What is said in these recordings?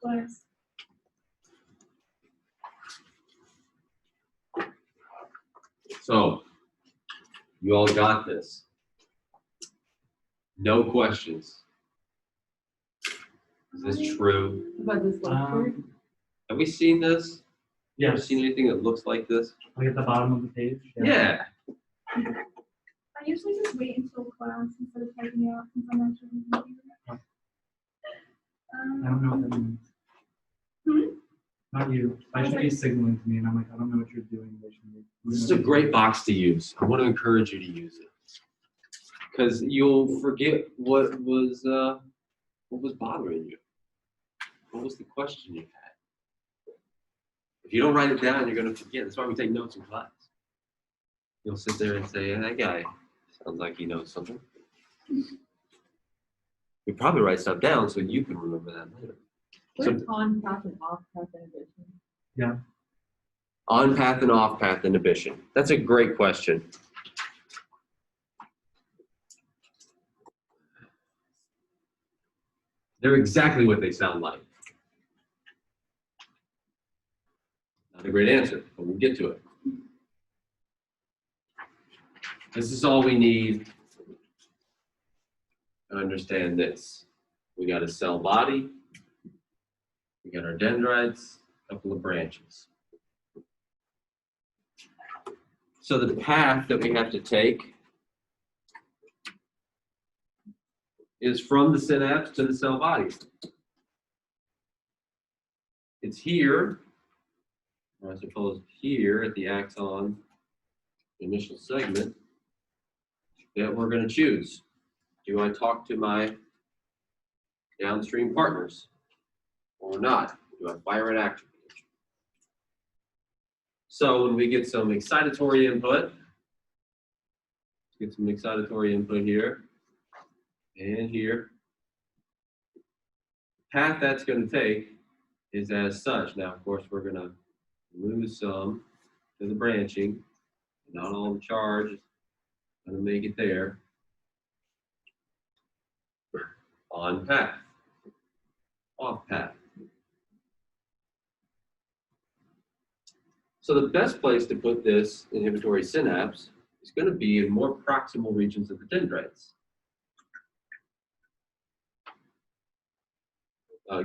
Glass. So, you all got this. No questions. Is this true? About this lecture? Have we seen this? Yes. Ever seen anything that looks like this? Like at the bottom of the page. Yeah. I usually just wait until class instead of typing out since I'm actually on the computer. I don't know what that means. Hmm? Not you. I should be signaling to me, and I'm like, I don't know what you're doing. This is a great box to use. I want to encourage you to use it. Because you'll forget what was bothering you. What was the question you had? If you don't write it down, you're going to forget. That's why we take notes in class. You'll sit there and say, that guy sounds like he knows something. We probably write stuff down so you can remember that later. What is on-path and off-path inhibition? Yeah. On-path and off-path inhibition. That's a great question. They're exactly what they sound like. Not a great answer, but we'll get to it. This is all we need to understand this. We got a cell body, we got our dendrites, a couple of branches. So the path that we have to take is from the synapse to the cell body. It's here, or I suppose here at the axon initial segment, that we're going to choose. Do I talk to my downstream partners or not? Do I fire an action potential? So when we get some excitatory input, let's get some excitatory input here and here. The path that's going to take is as such. Now, of course, we're going to lose some to the branching. Not all the charge is going to make it there. On path, off path. So the best place to put this inhibitory synapse is going to be in more proximal regions of the dendrites.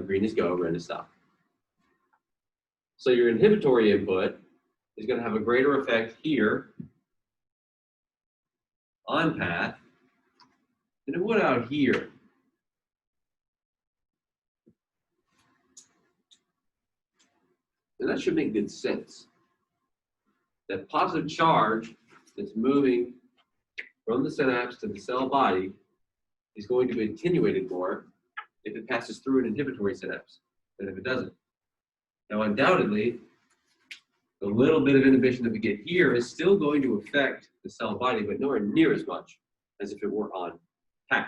Green is go, red is stop. So your inhibitory input is going to have a greater effect here on path than it would out here. And that should make good sense. That positive charge that's moving from the synapse to the cell body is going to be attenuated more if it passes through an inhibitory synapse than if it doesn't. Now, undoubtedly, the little bit of inhibition that we get here is still going to affect the cell body, but nowhere near as much as if it were on path.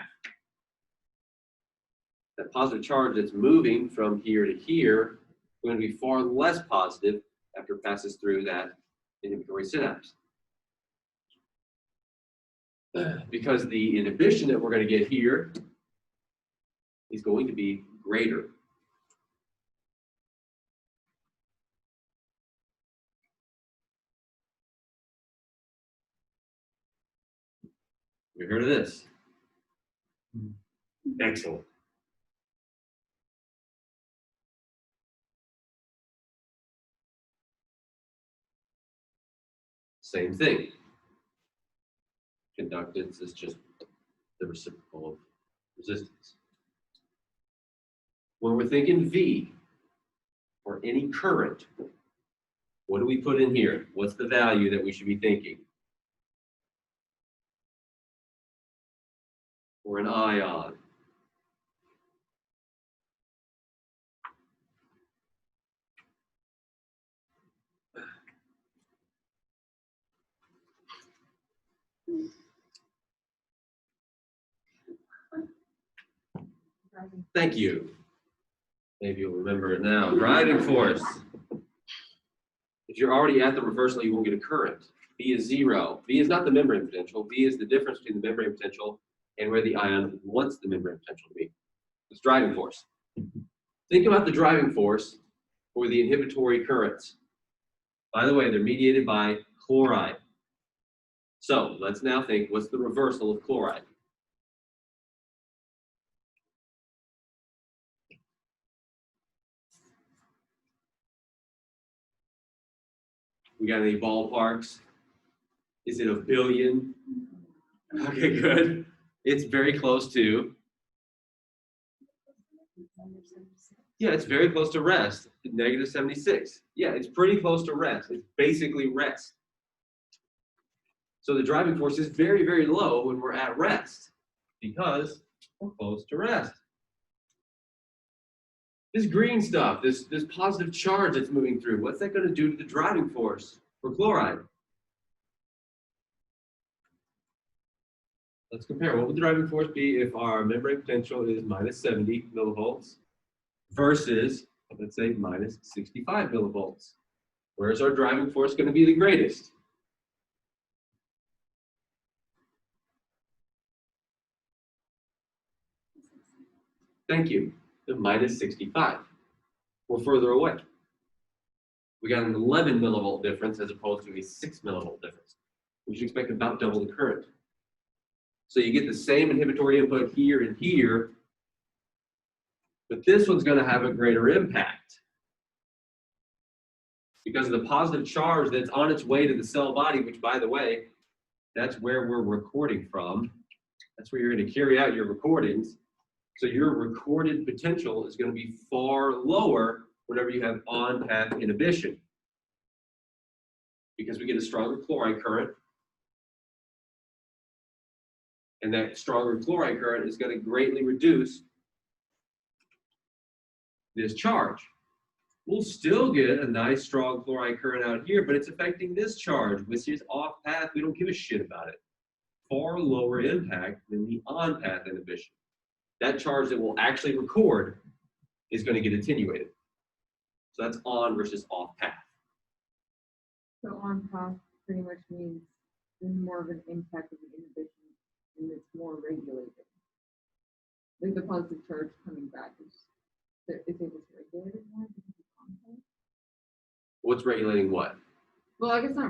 That positive charge that's moving from here to here is going to be far less positive after it passes through that inhibitory synapse. Because the inhibition that we're going to get here is going to be greater. You heard of this? Excellent. Same thing. Conductance is just the reciprocal of resistance. When we're thinking V or any current, what do we put in here? What's the value that we should be thinking? Or an ion. Thank you. Maybe you'll remember it now. Driving force. If you're already at the reversal, you won't get a current. V is 0. V is not the membrane potential. V is the difference between the membrane potential and where the ion wants the membrane potential to be. It's driving force. Think about the driving force for the inhibitory currents. By the way, they're mediated by chloride. So let's now think, what's the reversal of chloride? We got any ballparks? Is it a billion? Okay, good. It's very close to. Yeah, it's very close to rest. Negative 76. Yeah, it's pretty close to rest. It's basically rest. So the driving force is very, very low when we're at rest because we're close to rest. This green stuff, this positive charge that's moving through, what's that going to do to the driving force for chloride? Let's compare. What would the driving force be if our membrane potential is minus 70 millivolts versus, let's say, minus 65 millivolts? Where's our driving force going to be the greatest? Thank you. The minus 65. We're further away. We got an 11 millivolt difference as opposed to a 6 millivolt difference. We should expect about double the current. So you get the same inhibitory input here and here, but this one's going to have a greater impact because of the positive charge that's on its way to the cell body, which, by the way, that's where we're recording from. That's where you're going to carry out your recordings. So your recorded potential is going to be far lower whenever you have on-path inhibition because we get a stronger chloride current. And that stronger chloride current is going to greatly reduce this charge. We'll still get a nice strong chloride current out here, but it's affecting this charge, which is off path. We don't give a shit about it. Far lower impact than the on path inhibition. That charge that will actually record is going to get attenuated. So that's on versus off path. So on path pretty much means there's more of an impact of the inhibition and it's more regulated. Like the positive charge coming back is it was regulated more because of contact? What's regulating what? Well, I guess not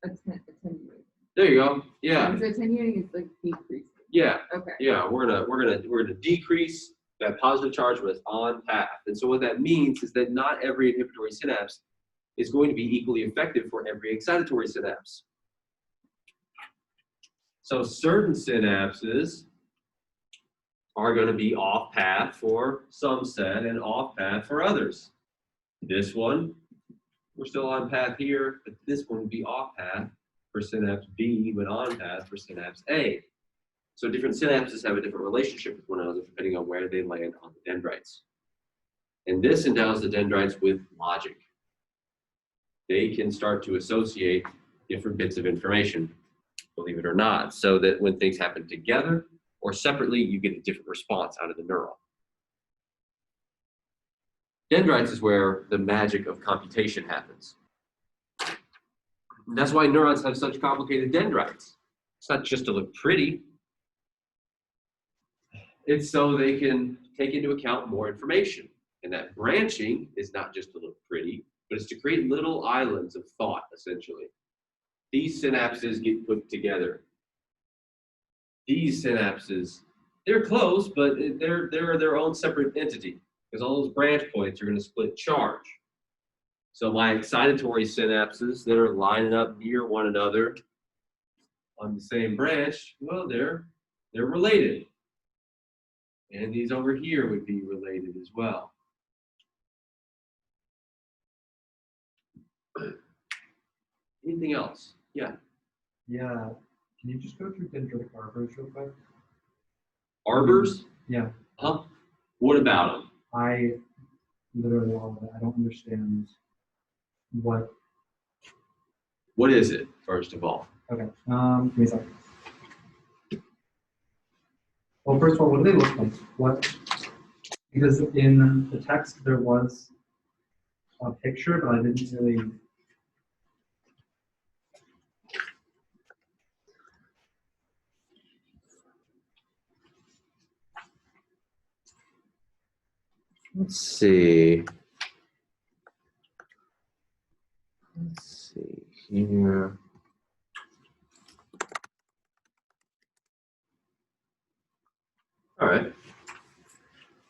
attenuating. There you go. Yeah. So attenuating is like decreasing. Yeah. Okay. Yeah. We're gonna decrease that positive charge when it's on path. And so what that means is that not every inhibitory synapse is going to be equally effective for every excitatory synapse. So certain synapses are going to be off path for some set and off path for others. This one, we're still on path here, but this one would be off path for synapse B, but on path for synapse A. So different synapses have a different relationship with one another depending on where they land on the dendrites. And this endows the dendrites with logic. They can start to associate different bits of information, believe it or not, so that when things happen together or separately, you get a different response out of the neuron. Dendrites is where the magic of computation happens. And that's why neurons have such complicated dendrites. It's not just to look pretty. It's so they can take into account more information. And that branching is not just to look pretty, but it's to create little islands of thought, essentially. These synapses get put together. These synapses, they're close, but they're their own separate entity because all those branch points are going to split charge. So my excitatory synapses that are lining up near one another on the same branch, well, they're related. And these over here would be related as well. Anything else? Yeah. Yeah. Can you just go through dendritic arbors real quick? Arbors? Yeah. Huh? What about them? I literally all of it. I don't understand what. What is it, first of all? Okay. Give me a second. Well, first of all, what do they look like? What? Because in the text there was a picture, but I didn't really. Let's see. Let's see here. All right.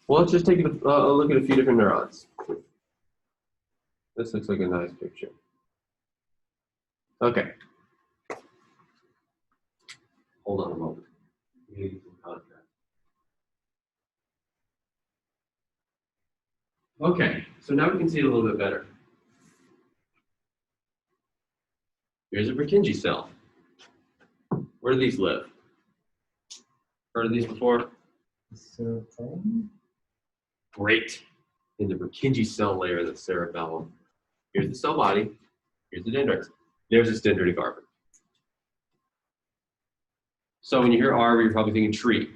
Well, let's just take a look at a few different neurons. This looks like a nice picture. Okay. Hold on a moment. We need some contrast. Okay, so now we can see it a little bit better. Here's a Purkinje cell. Where do these live? Heard of these before? Serotonin? Great. In the Purkinje cell layer of the cerebellum. Here's the cell body. Here's the dendrites. There's this dendritic arbor. So when you hear arbor, you're probably thinking tree.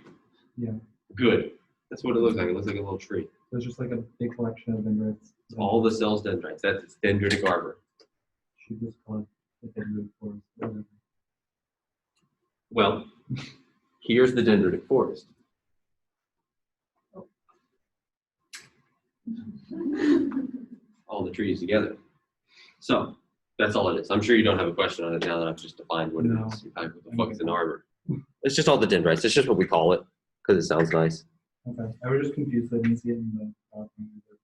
Yeah. Good. That's what it looks like. It looks like a little tree. So it's just like a big collection of dendrites. It's all the cells dendrites. That's its dendritic arbor. Should just call it the dendritic forest. Whatever. Well, here's the dendritic forest. All the trees together. So that's all it is. I'm sure you don't have a question on it now that I've just defined what it No. is. What the fuck is an arbor? It's just all the dendrites. It's just what we call it because it sounds nice. Okay. I was just confused. I didn't see it in the PowerPoint either,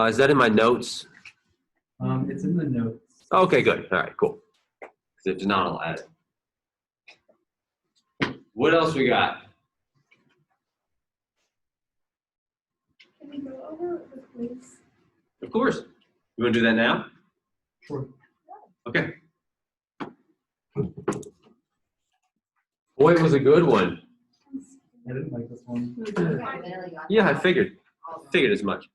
Is that in my notes? it's in the notes. Okay, good. All right, cool. Because if not, I'll add it. What else we got? Can we go over the quiz? Of course. You want to do that now? Sure. Okay. Boy, it was a good one. I didn't like this one. Yeah, I figured as much.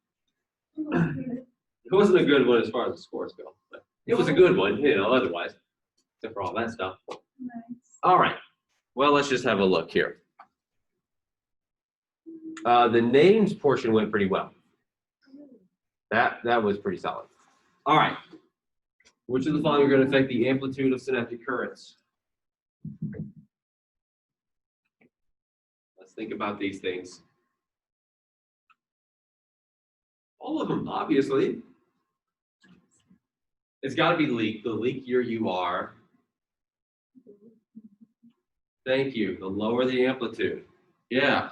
It wasn't a good one as far as the scores go, but it was a good one, you know, otherwise, except for all that stuff. Nice. All right. Well, let's just have a look here. The names portion went pretty well. That was pretty solid. All right. Which of the following are going to affect the amplitude of synaptic currents? Let's think about these things. All of them, obviously. It's got to be leak. The leakier you are, thank you, the lower the amplitude. Yeah.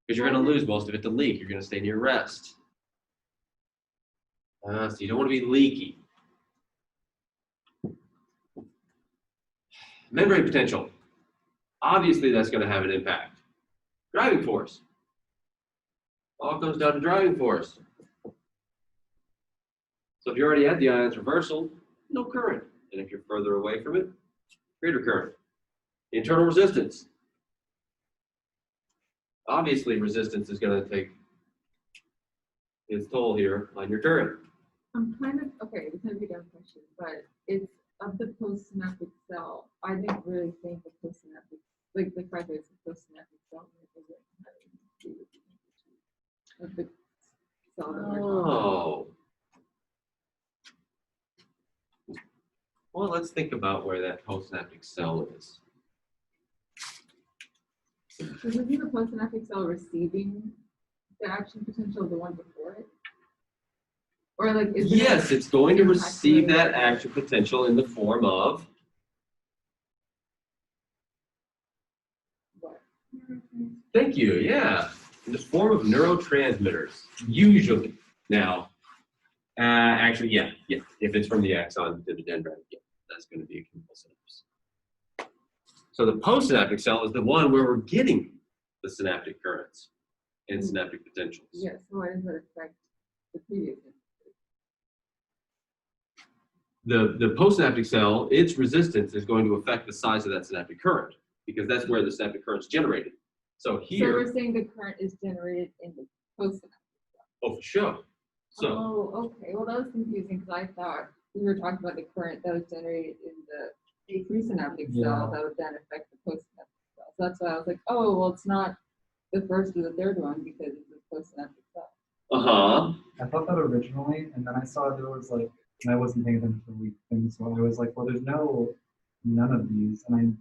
Because you're going to lose most of it to leak. You're going to stay near rest. So you don't want to be leaky. Membrane potential. Obviously, that's going to have an impact. Driving force. All comes down to driving force. So if you're already at the ion's reversal, no current. And if you're further away from it, greater current. Internal resistance. Obviously, resistance is going to take its toll here on your current. I'm kind of, okay, it's going to be a dumb question, but it's of the postsynaptic cell. I didn't really think the postsynaptic, like the fact that it's a postsynaptic cell, is it having to do with the of the cell that we're talking about. Oh. Well, let's think about where that postsynaptic cell is. Is it the postsynaptic cell receiving the action potential of the one before it? Or like, is it Yes, it's going to impacting receive that action potential in the form of what? thank you, yeah. In the form of neurotransmitters, usually. Now, actually, yeah. If it's from the axon to the dendrite, yeah, that's going to be a chemical synapse. So the postsynaptic cell is the one where we're getting the synaptic currents and synaptic potentials. Yes, so why does that affect the previous? The postsynaptic cell, its resistance is going to affect the size of that synaptic current because that's where the synaptic current is generated. So So here, we're saying the current is generated in the postsynaptic. oh, for sure. So, Oh, okay. Well, that was confusing because I thought we were talking about the current that was generated in the presynaptic cell that would then affect the postsynaptic cell. So that's why I was like, oh, well, it's not the first or the third one because it's a postsynaptic cell. I thought that originally, and then I saw there was like, and I wasn't paying attention to the weak things, so I was like, well, there's none of these, and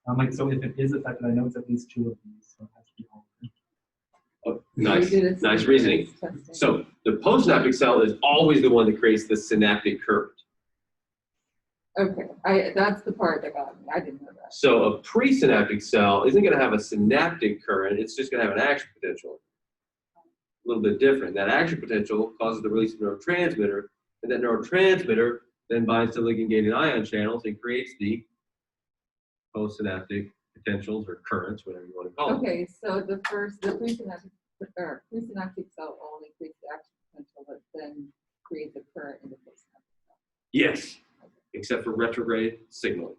Like, so if it is affected, I know it's at least 2 of these, so it has to be all. Oh, We nice, did a nice reasoning. testing. So the postsynaptic cell is always the one that creates the synaptic current. Okay, that's the part that got me. I didn't know that. So a presynaptic cell isn't going to have a synaptic current, it's just going to have an action potential. A little bit different. That action potential causes the release of neurotransmitter, and that neurotransmitter then binds to ligand-gated ion channels and creates the postsynaptic potentials or currents, whatever you want to call them. Okay, so the presynaptic cell only creates the action potential that then creates a current in the postsynaptic cell. Yes, except for retrograde signaling.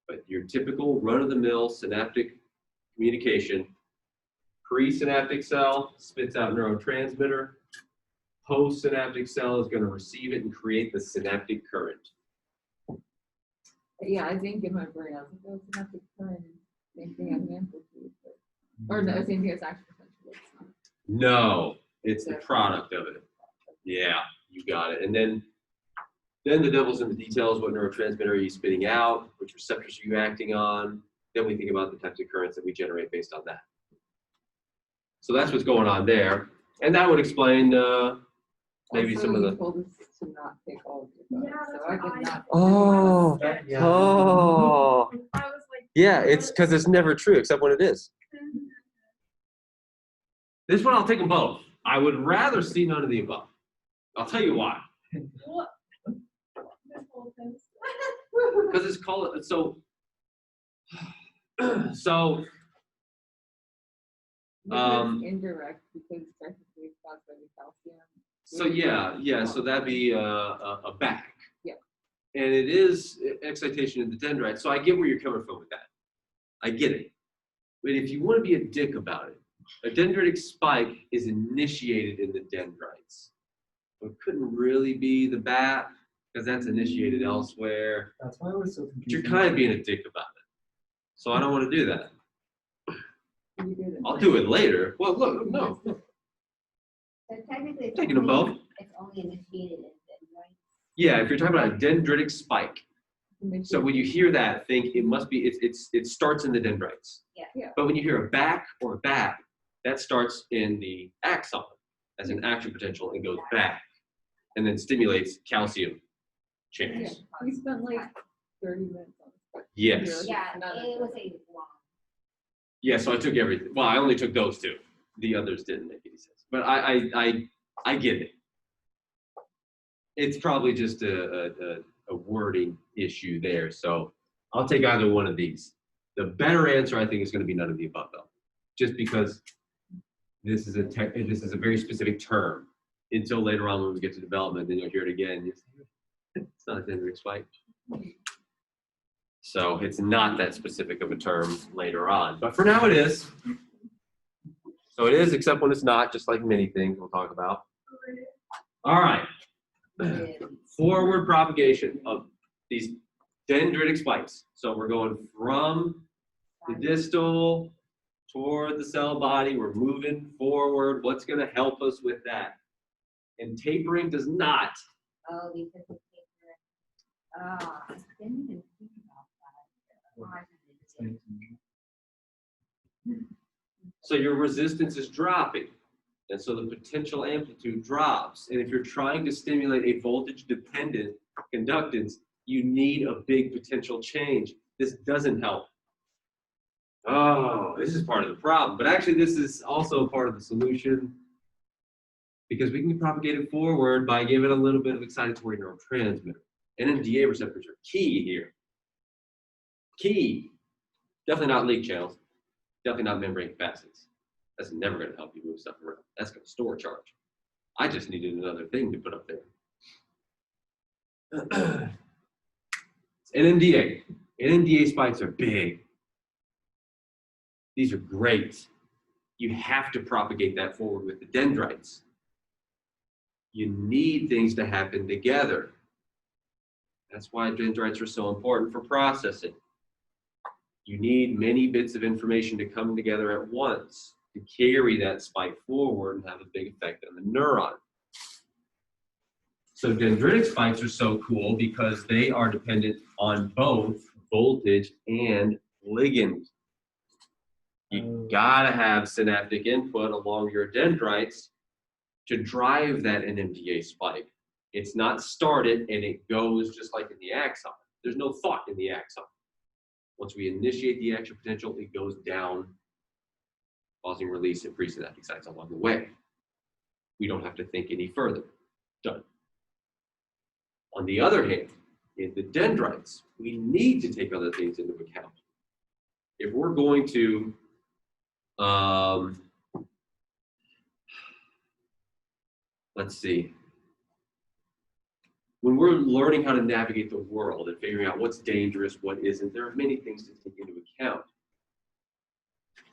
But your typical run-of-the-mill synaptic communication, presynaptic cell spits out neurotransmitter, postsynaptic cell is going to receive it and create the synaptic current. Yeah, I think in my brain, I was like, oh, synaptic current, same thing as amplitude, or no, same thing as action potential. It's not. No, it's the product of it. Yeah, you got it. And then the devil's in the details. What neurotransmitter are you spitting out? Which receptors are you acting on? Then we think about the types of currents that we generate based on that. So that's what's going on there. And that would explain maybe Also, some of you the... told us to not take all of your Yeah, bugs, that's so I what did I- not. Oh, Yeah. oh. I was like, Yeah, it's because it's never true except when it is. This one, I'll take them both. I would rather see none of the above. I'll tell you why. what? This whole thing. Because it's called so. So Because it's indirect, because technically it's caused by the calcium. so yeah. So that'd be a back. Yeah. And it is excitation in the dendrites. So I get where you're coming from with that. I get it. But if you want to be a dick about it, a dendritic spike is initiated in the dendrites. So it couldn't really be the bat because that's initiated elsewhere. That's why I was so But confused. you're kind of being a dick about it. So I don't want to do that. You did it. I'll do it later. Well, look, no. So technically, it's Taking them both. It's only initiated in dendrites. Yeah, if you're talking about a dendritic spike. So when you hear that, think it must be, it starts in the dendrites. Yeah. Yeah. But when you hear a back or a bat, that starts in the axon as an action potential and goes back and then stimulates calcium Yeah, channels. we spent like 30 minutes on this. Yes. Yeah, None of it was them. a long. Yeah, so I took everything. Well, I only took those two. The others didn't make any sense. But I get it. It's probably just a wording issue there. So I'll take either one of these. The better answer, I think, is going to be none of the above, though, just because this is a very specific term. Until later on when we get to development, then you'll hear it again. It's not a dendritic spike. So it's not that specific of a term later on. But for now it is. So it is, except when it's not, just like many things we'll talk about. All right. Forward propagation of these dendritic spikes. So we're going from the distal toward the cell body. We're moving forward. What's going to help us with that? And tapering does not. Oh, because of paper. Ah, I didn't even think about that. Why did it? So your resistance is dropping. And so the potential amplitude drops. And if you're trying to stimulate a voltage-dependent conductance, you need a big potential change. This doesn't help. Oh, this is part of the problem. But actually, this is also part of the solution because we can propagate it forward by giving a little bit of excitatory neurotransmitter. Nda receptors are key here. Key. Definitely not leak channels. Definitely not membrane capacitance. That's never going to help you move stuff around. That's going to store charge. I just needed another thing to put up there. It's NMDA. NMDA spikes are big. These are great. You have to propagate that forward with the dendrites. You need things to happen together. That's why dendrites are so important for processing. You need many bits of information to come together at once to carry that spike forward and have a big effect on the neuron. So dendritic spikes are so cool because they are dependent on both voltage and ligand. You gotta have synaptic input along your dendrites to drive that NMDA spike. It's not started and it goes just like in the axon. There's no thought in the axon. Once we initiate the action potential, it goes down, causing release of presynaptic sites along the way. We don't have to think any further. Done. On the other hand, in the dendrites, we need to take other things into account. If we're going to let's see. When we're learning how to navigate the world and figuring out what's dangerous, what isn't, there are many things to take into account.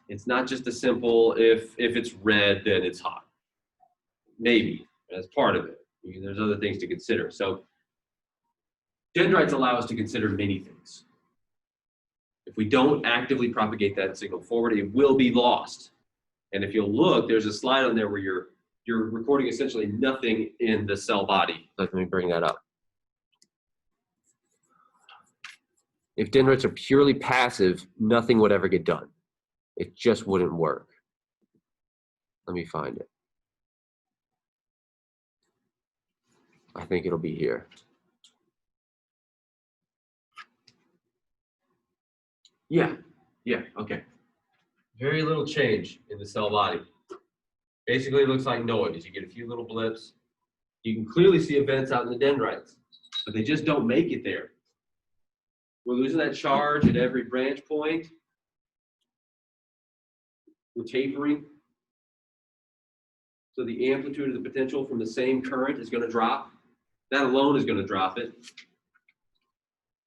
It's not just a simple, if it's red, then it's hot. Maybe, as part of it. There's other things to consider. So dendrites allow us to consider many things. If we don't actively propagate that signal forward, it will be lost. And if you'll look, there's a slide on there where you're recording essentially nothing in the cell body. Let me bring that up. If dendrites are purely passive, nothing would ever get done. It just wouldn't work. Let me find it. I think it'll be here. Yeah, okay. Very little change in the cell body. Basically, it looks like noise. You get a few little blips. You can clearly see events out in the dendrites, but they just don't make it there. We're losing that charge at every branch point. We're tapering. So the amplitude of the potential from the same current is going to drop. That alone is going to drop it.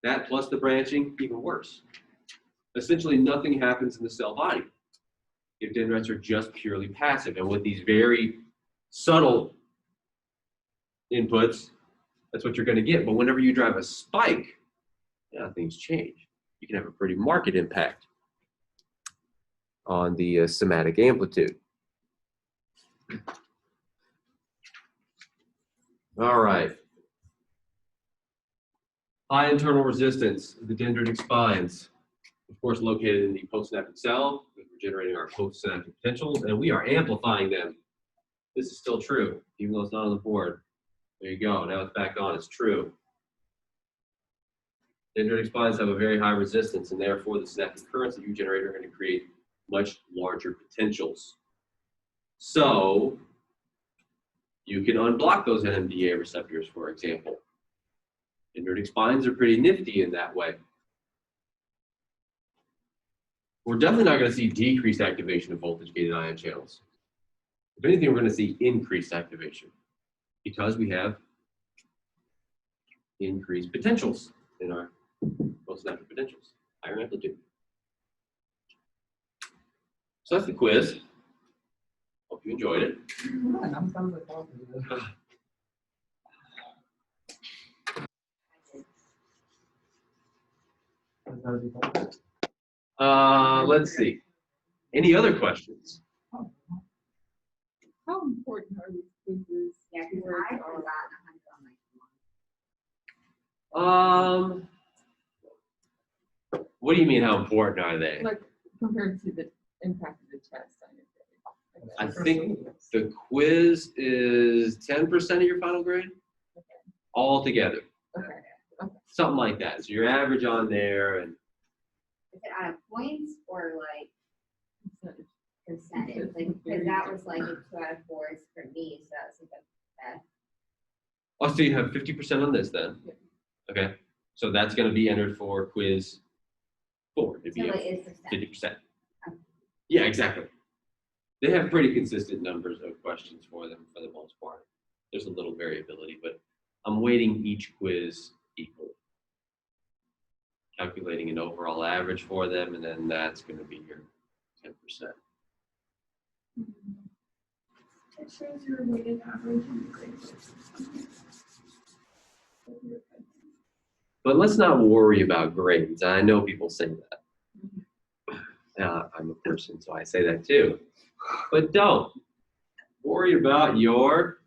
That plus the branching, even worse. Essentially, nothing happens in the cell body if dendrites are just purely passive. And with these very subtle inputs, that's what you're going to get. But whenever you drive a spike, yeah, things change. You can have a pretty marked impact on the somatic amplitude. All right. High internal resistance of the dendritic spines, of course, located in the postsynaptic cell. We're generating our postsynaptic potentials, and we are amplifying them. This is still true, even though it's not on the board. There you go. Now it's back on. It's true. Dendritic spines have a very high resistance, and therefore the synaptic currents that you generate are going to create much larger potentials. So you can unblock those NMDA receptors, for example. Dendritic spines are pretty nifty in that way. We're definitely not going to see decreased activation of voltage-gated ion channels. If anything, we're going to see increased activation because we have increased potentials in our postsynaptic potentials, higher amplitude. So that's the quiz. Hope you enjoyed it. I'm done with talking. Let's see. Any other questions? How important are these quizzes? Yeah, because I forgot 100 on my phone. What do you mean, how important are they? Like compared to the impact of the test on your grade. I think the quiz is 10% of your final grade all together. Okay. Something like that. So your average on there, and Is it out of points or like Percentage. percentage? Like, because that was like a 2 out of 4s for me, so that was like the best. oh, so you have 50% on this then? Yeah. Okay. So that's going to be entered for quiz 4. It'd So be like it's the 50%. Yeah, exactly. They have pretty consistent numbers of questions for them for the most part. There's a little variability, but I'm weighting each quiz equally. Calculating an overall average for them, and then that's going to be your 10%. It shows your weighted average and your grade. But let's not worry about grades. I know people say that. I'm a person, so I say that too. But don't worry about your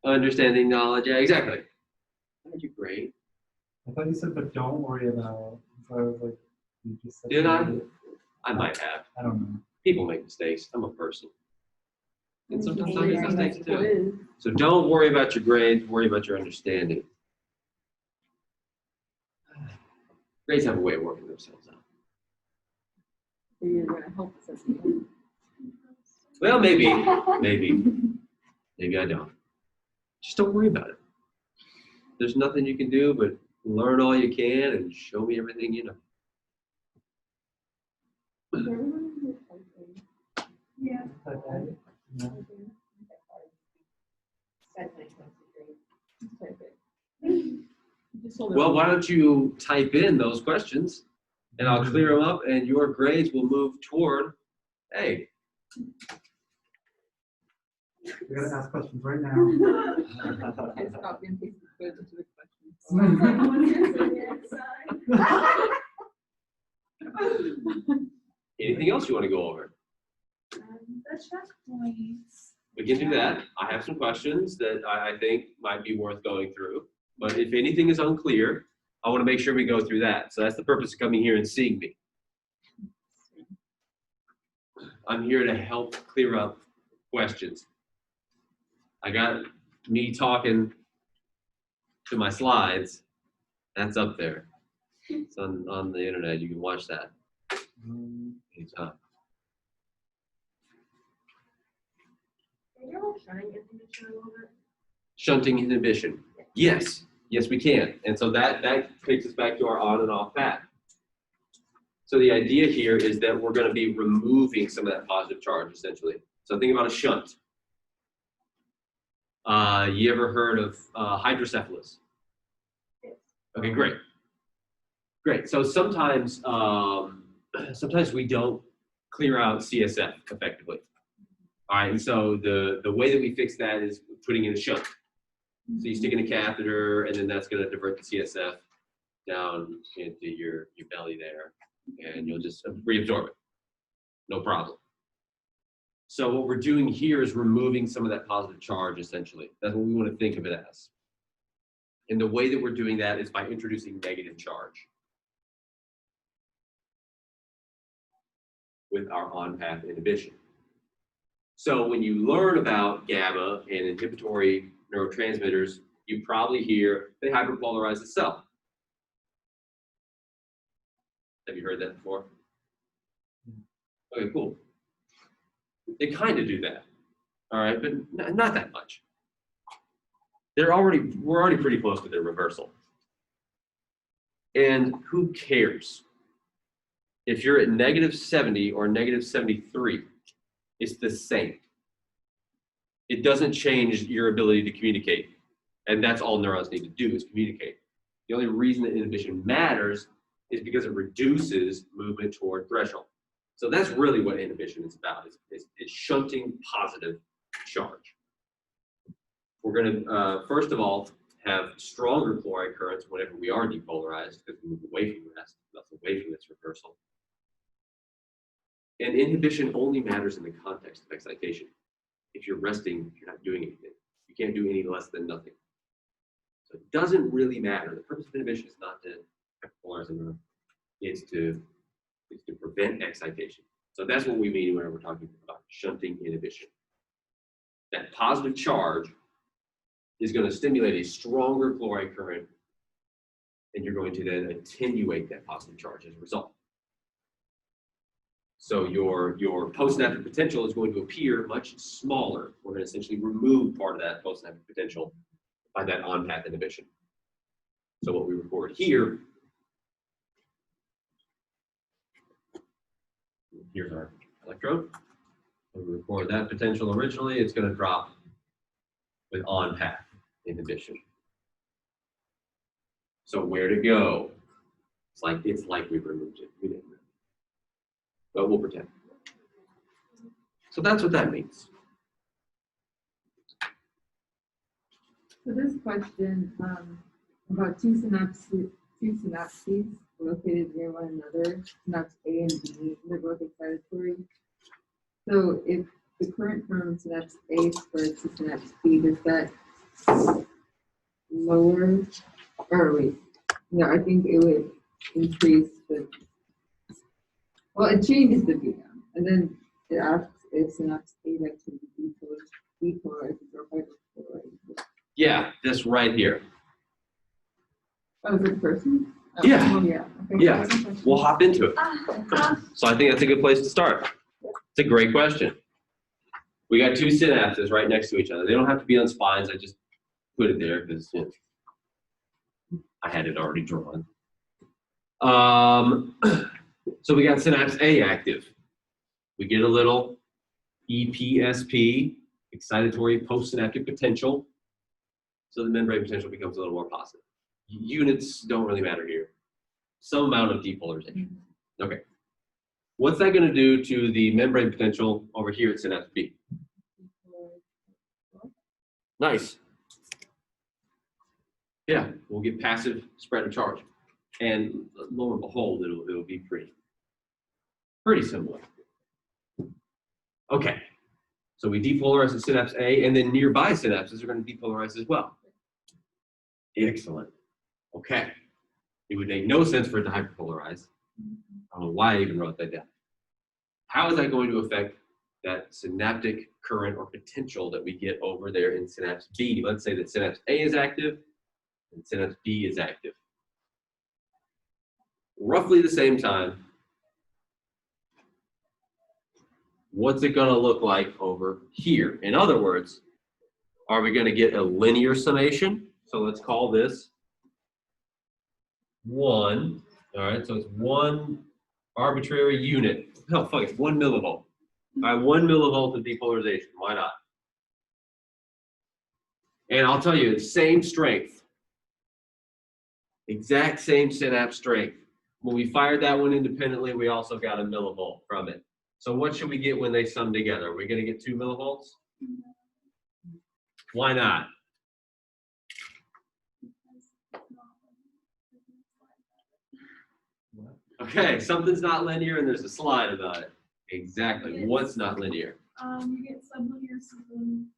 understanding knowledge. Yeah, exactly. Not your grade. I thought you said, but don't worry about. So I was like, you just said. Did I? I might have. I don't know. People make mistakes. I'm a person. And sometimes I make Yeah, mistakes that's too. quiz. So don't worry about your grades, worry about your understanding. Grades have a way of working themselves out. So you're gonna help us at the end. Well, maybe I don't. Just don't worry about it. There's nothing you can do but learn all you can and show me everything you know. Is everyone in here typing? Yeah. Okay. No. That's my concentrate. Just type it. Just hold it Well, up. why don't you type in those questions and I'll clear them up and your grades will move toward A. We're gonna ask questions right now. I just copy and paste the quiz into the questions. Someone is on the outside. Anything else you want to go over? The checkpoints. We can do that. I have some questions that I think might be worth going through. But if anything is unclear, I want to make sure we go through that. So that's the purpose of coming here and seeing me. I'm here to help clear up questions. I got me talking to my slides. That's up there. It's on the internet. You can watch that anytime. Can you hold shunting inhibition a little bit? Shunting inhibition. Yes, we can. And so that takes us back to our on and off path. So the idea here is that we're going to be removing some of that positive charge, essentially. So think about a shunt. You ever heard of hydrocephalus? Yes. Okay, great. Great. So sometimes we don't clear out CSF effectively. All right, and so the way that we fix that is putting in a shunt. So you stick in a catheter, and then that's going to divert the CSF down into your belly there, and you'll just reabsorb it. No problem. So what we're doing here is removing some of that positive charge, essentially. That's what we want to think of it as. And the way that we're doing that is by introducing negative charge with our on-path inhibition. So when you learn about GABA and inhibitory neurotransmitters, you probably hear they hyperpolarize the cell. Have you heard that before? Okay, cool. They kind of do that, all right, but not that much. We're already pretty close to their reversal. And who cares? If you're at -70 or -73, it's the same. It doesn't change your ability to communicate. And that's all neurons need to do is communicate. The only reason that inhibition matters is because it reduces movement toward threshold. So that's really what inhibition is about, is shunting positive charge. We're going to, first of all, have stronger chloride currents whenever we are depolarized because we move away from rest, that's away from this reversal. And inhibition only matters in the context of excitation. If you're resting, you're not doing anything. You can't do any less than nothing. So it doesn't really matter. The purpose of inhibition is not to hyperpolarize the neuron. It's to prevent excitation. So that's what we mean when we're talking about shunting inhibition. That positive charge is going to stimulate a stronger chloride current, and you're going to then attenuate that positive charge as a result. So your postsynaptic potential is going to appear much smaller. We're going to essentially remove part of that postsynaptic potential by that on-path inhibition. So what we record here, here's our electrode. We record that potential originally, it's going to drop with on-path inhibition. So where to go? It's like we removed it. We didn't. But we'll pretend. So that's what that means. So this question about two synapses located near one another, synapse A and B, they're both excitatory. So if the current from synapse A spreads to synapse B, does that lower, or wait, Yeah, I think it would increase the, well, it changes the VM, and then it asks if synapse A activity depolarizes or hyperpolarizes. Yeah, this right here. Oh, is it person? Oh, Yeah. well, yeah. Okay. Yeah, we'll hop into it. So I think that's a good place to start. It's a great question. We got two synapses right next to each other. They don't have to be on spines. I just put it there because I had it already drawn. So we got synapse A active. We get a little EPSP, excitatory postsynaptic potential. So the membrane potential becomes a little more positive. Units don't really matter here. Some amount of depolarization. Okay. What's that going to do to the membrane potential over here at synapse B? Nice. Yeah, we'll get passive spread of charge. And lo and behold, it'll be pretty similar. Okay. So we depolarize at synapse A, and then nearby synapses are going to depolarize as well. Excellent. Okay. It would make no sense for it to hyperpolarize. I don't know why I even wrote that down. How is that going to affect that synaptic current or potential that we get over there in synapse B? Let's say that synapse A is active and synapse B is active. Roughly the same time, what's it going to look like over here? In other words, are we going to get a linear summation? So let's call this 1. All right, so it's 1 arbitrary unit. No, fuck, it's 1 millivolt. All right, 1 millivolt of depolarization. Why not? And I'll tell you, it's same strength. Exact same synapse strength. When we fired that one independently, we also got a millivolt from it. So what should we get when they sum together? Are we going to get 2 millivolts? Why not? Okay, something's not linear and there's a slide about it. Exactly. What's not linear? You get sublinear,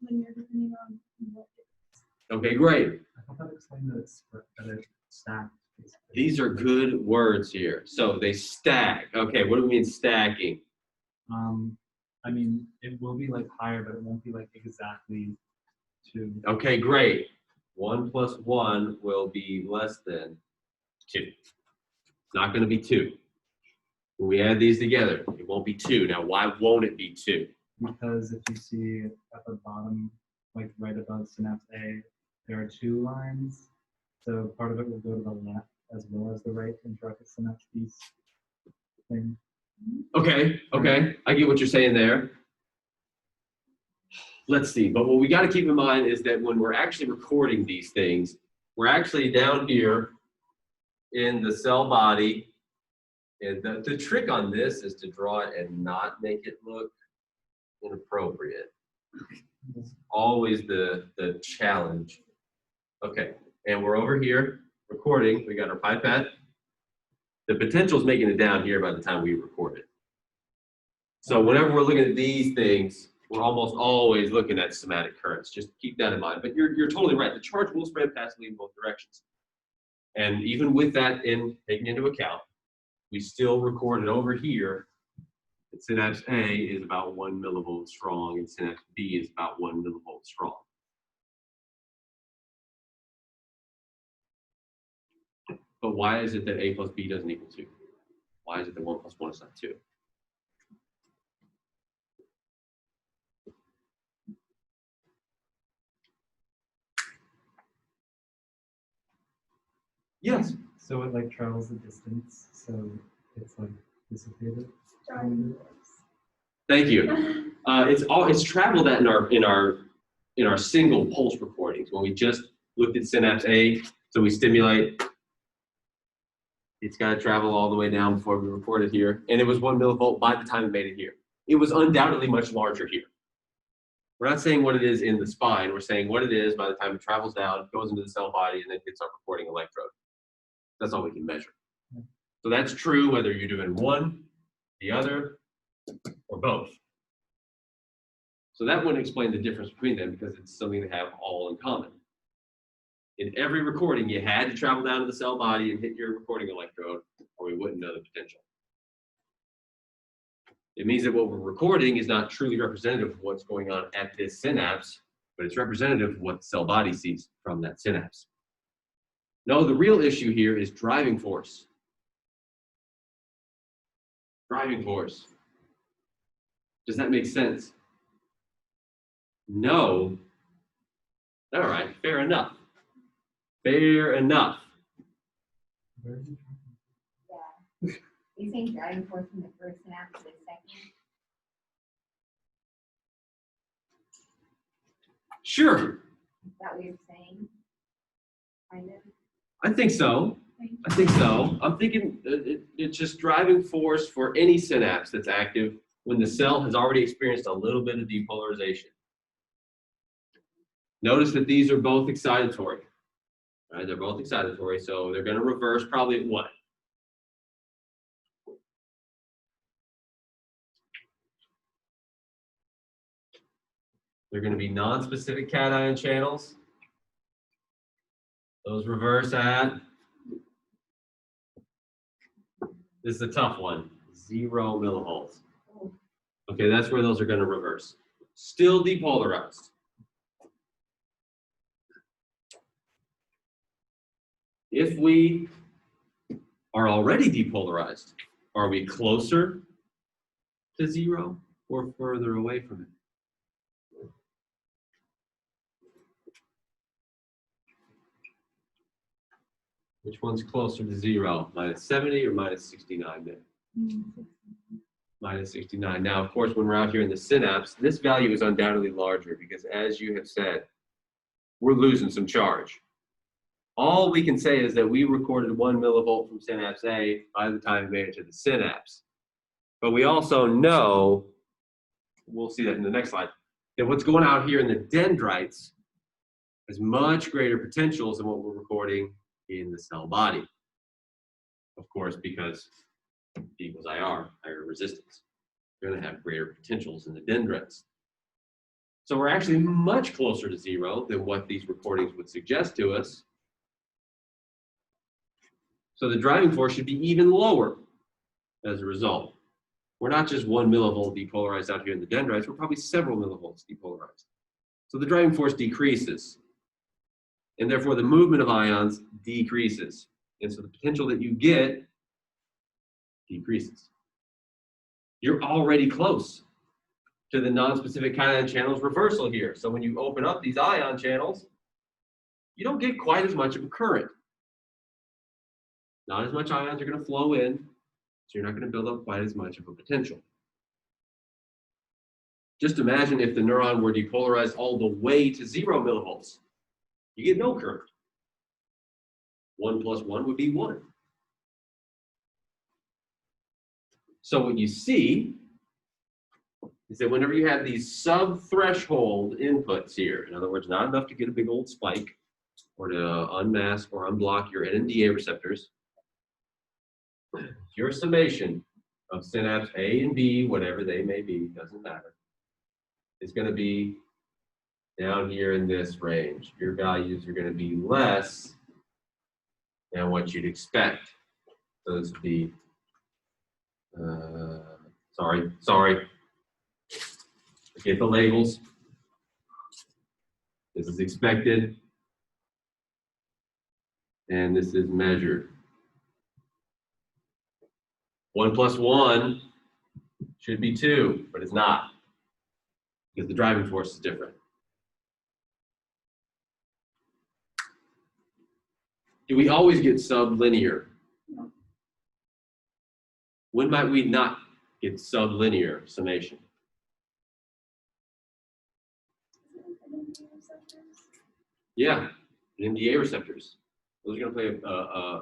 linear, depending on what it is. Okay, great. I thought that explained that it's stacked. Basically. These are good words here. So they stack. Okay, what do we mean stacking? I mean, it will be like higher, but it won't be like exactly 2. Okay, great. 1 plus 1 will be less than 2. It's not going to be 2. When we add these together, it won't be 2. Now, why won't it be 2? Because if you see at the bottom, like right above synapse A, there are 2 lines. So part of it will go to the left as well as the right intraocular synapse piece thing. Okay, I get what you're saying there. Let's see, but what we got to keep in mind is that when we're actually recording these things, we're actually down here in the cell body. And the trick on this is to draw it and not make it look inappropriate. It's always the challenge. Okay, and we're over here recording. We got our pipette. The potential's making it down here by the time we record it. So whenever we're looking at these things, we're almost always looking at somatic currents. Just keep that in mind. But you're totally right. The charge will spread passively in both directions. And even with that taken into account, we still record it over here. Synapse A is about 1 millivolt strong, and synapse B is about 1 millivolt strong. But why is it that A plus B doesn't equal 2? Why is it that 1 plus 1 is not 2? Yes. So it like travels the distance, so it's like dissipated. Thank you. It's traveled that in our single pulse recordings when we just looked at synapse A. So we stimulate. It's got to travel all the way down before we record it here, and it was 1 millivolt by the time it made it here. It was undoubtedly much larger here. We're not saying what it is in the spine. We're saying what it is by the time it travels down, goes into the cell body, and then hits our recording electrode. That's all we can measure. So that's true whether you're doing one, the other, or both. So that wouldn't explain the difference between them because it's something they have all in common. In every recording, you had to travel down to the cell body and hit your recording electrode, or we wouldn't know the potential. It means that what we're recording is not truly representative of what's going on at this synapse, but it's representative of what the cell body sees from that synapse. No, the real issue here is driving force. Driving force. Does that make sense? No. All right, fair enough. Fair enough. Where is it? Yeah. You saying driving force from the first synapse to the second? Sure, Is that what you're saying? Kind of? I think so. I think so. I'm thinking it's just driving force for any synapse that's active when the cell has already experienced a little bit of depolarization. Notice that these are both excitatory. Right? They're both excitatory, so they're going to reverse probably at what? They're going to be non-specific cation channels. Those reverse at, this is a tough one, 0 millivolts. Okay, that's where those are going to reverse. Still depolarized. If we are already depolarized, are we closer to 0 or further away from it? Which one's closer to 0? Minus 70 or minus 69 then? Minus 69. Now, of course, when we're out here in the synapse, this value is undoubtedly larger because, as you have said, we're losing some charge. All we can say is that we recorded 1 millivolt from synapse A by the time we made it to the synapse. But we also know, we'll see that in the next slide, that what's going out here in the dendrites has much greater potentials than what we're recording in the cell body. Of course, because E equals IR, higher resistance. You're going to have greater potentials in the dendrites. So we're actually much closer to 0 than what these recordings would suggest to us. So the driving force should be even lower as a result. We're not just 1 millivolt depolarized out here in the dendrites, we're probably several millivolts depolarized. So the driving force decreases. And therefore the movement of ions decreases. And so the potential that you get decreases. You're already close to the non-specific cation channels reversal here. So when you open up these ion channels, you don't get quite as much of a current. Not as much ions are going to flow in, so you're not going to build up quite as much of a potential. Just imagine if the neuron were depolarized all the way to 0 millivolts. You get no current. 1 plus 1 would be 1. So what you see is that whenever you have these sub-threshold inputs here, in other words, not enough to get a big old spike or to unmask or unblock your Nda receptors, your summation of synapse A and B, whatever they may be, doesn't matter, is going to be down here in this range. Your values are going to be less than what you'd expect. So this would be, sorry. Get the labels. This is expected. And this is measured. 1 plus 1 should be 2, but it's not, because the driving force is different. Do we always get sublinear? No. When might we not get sublinear summation? Yeah, Nda receptors. Those are going to play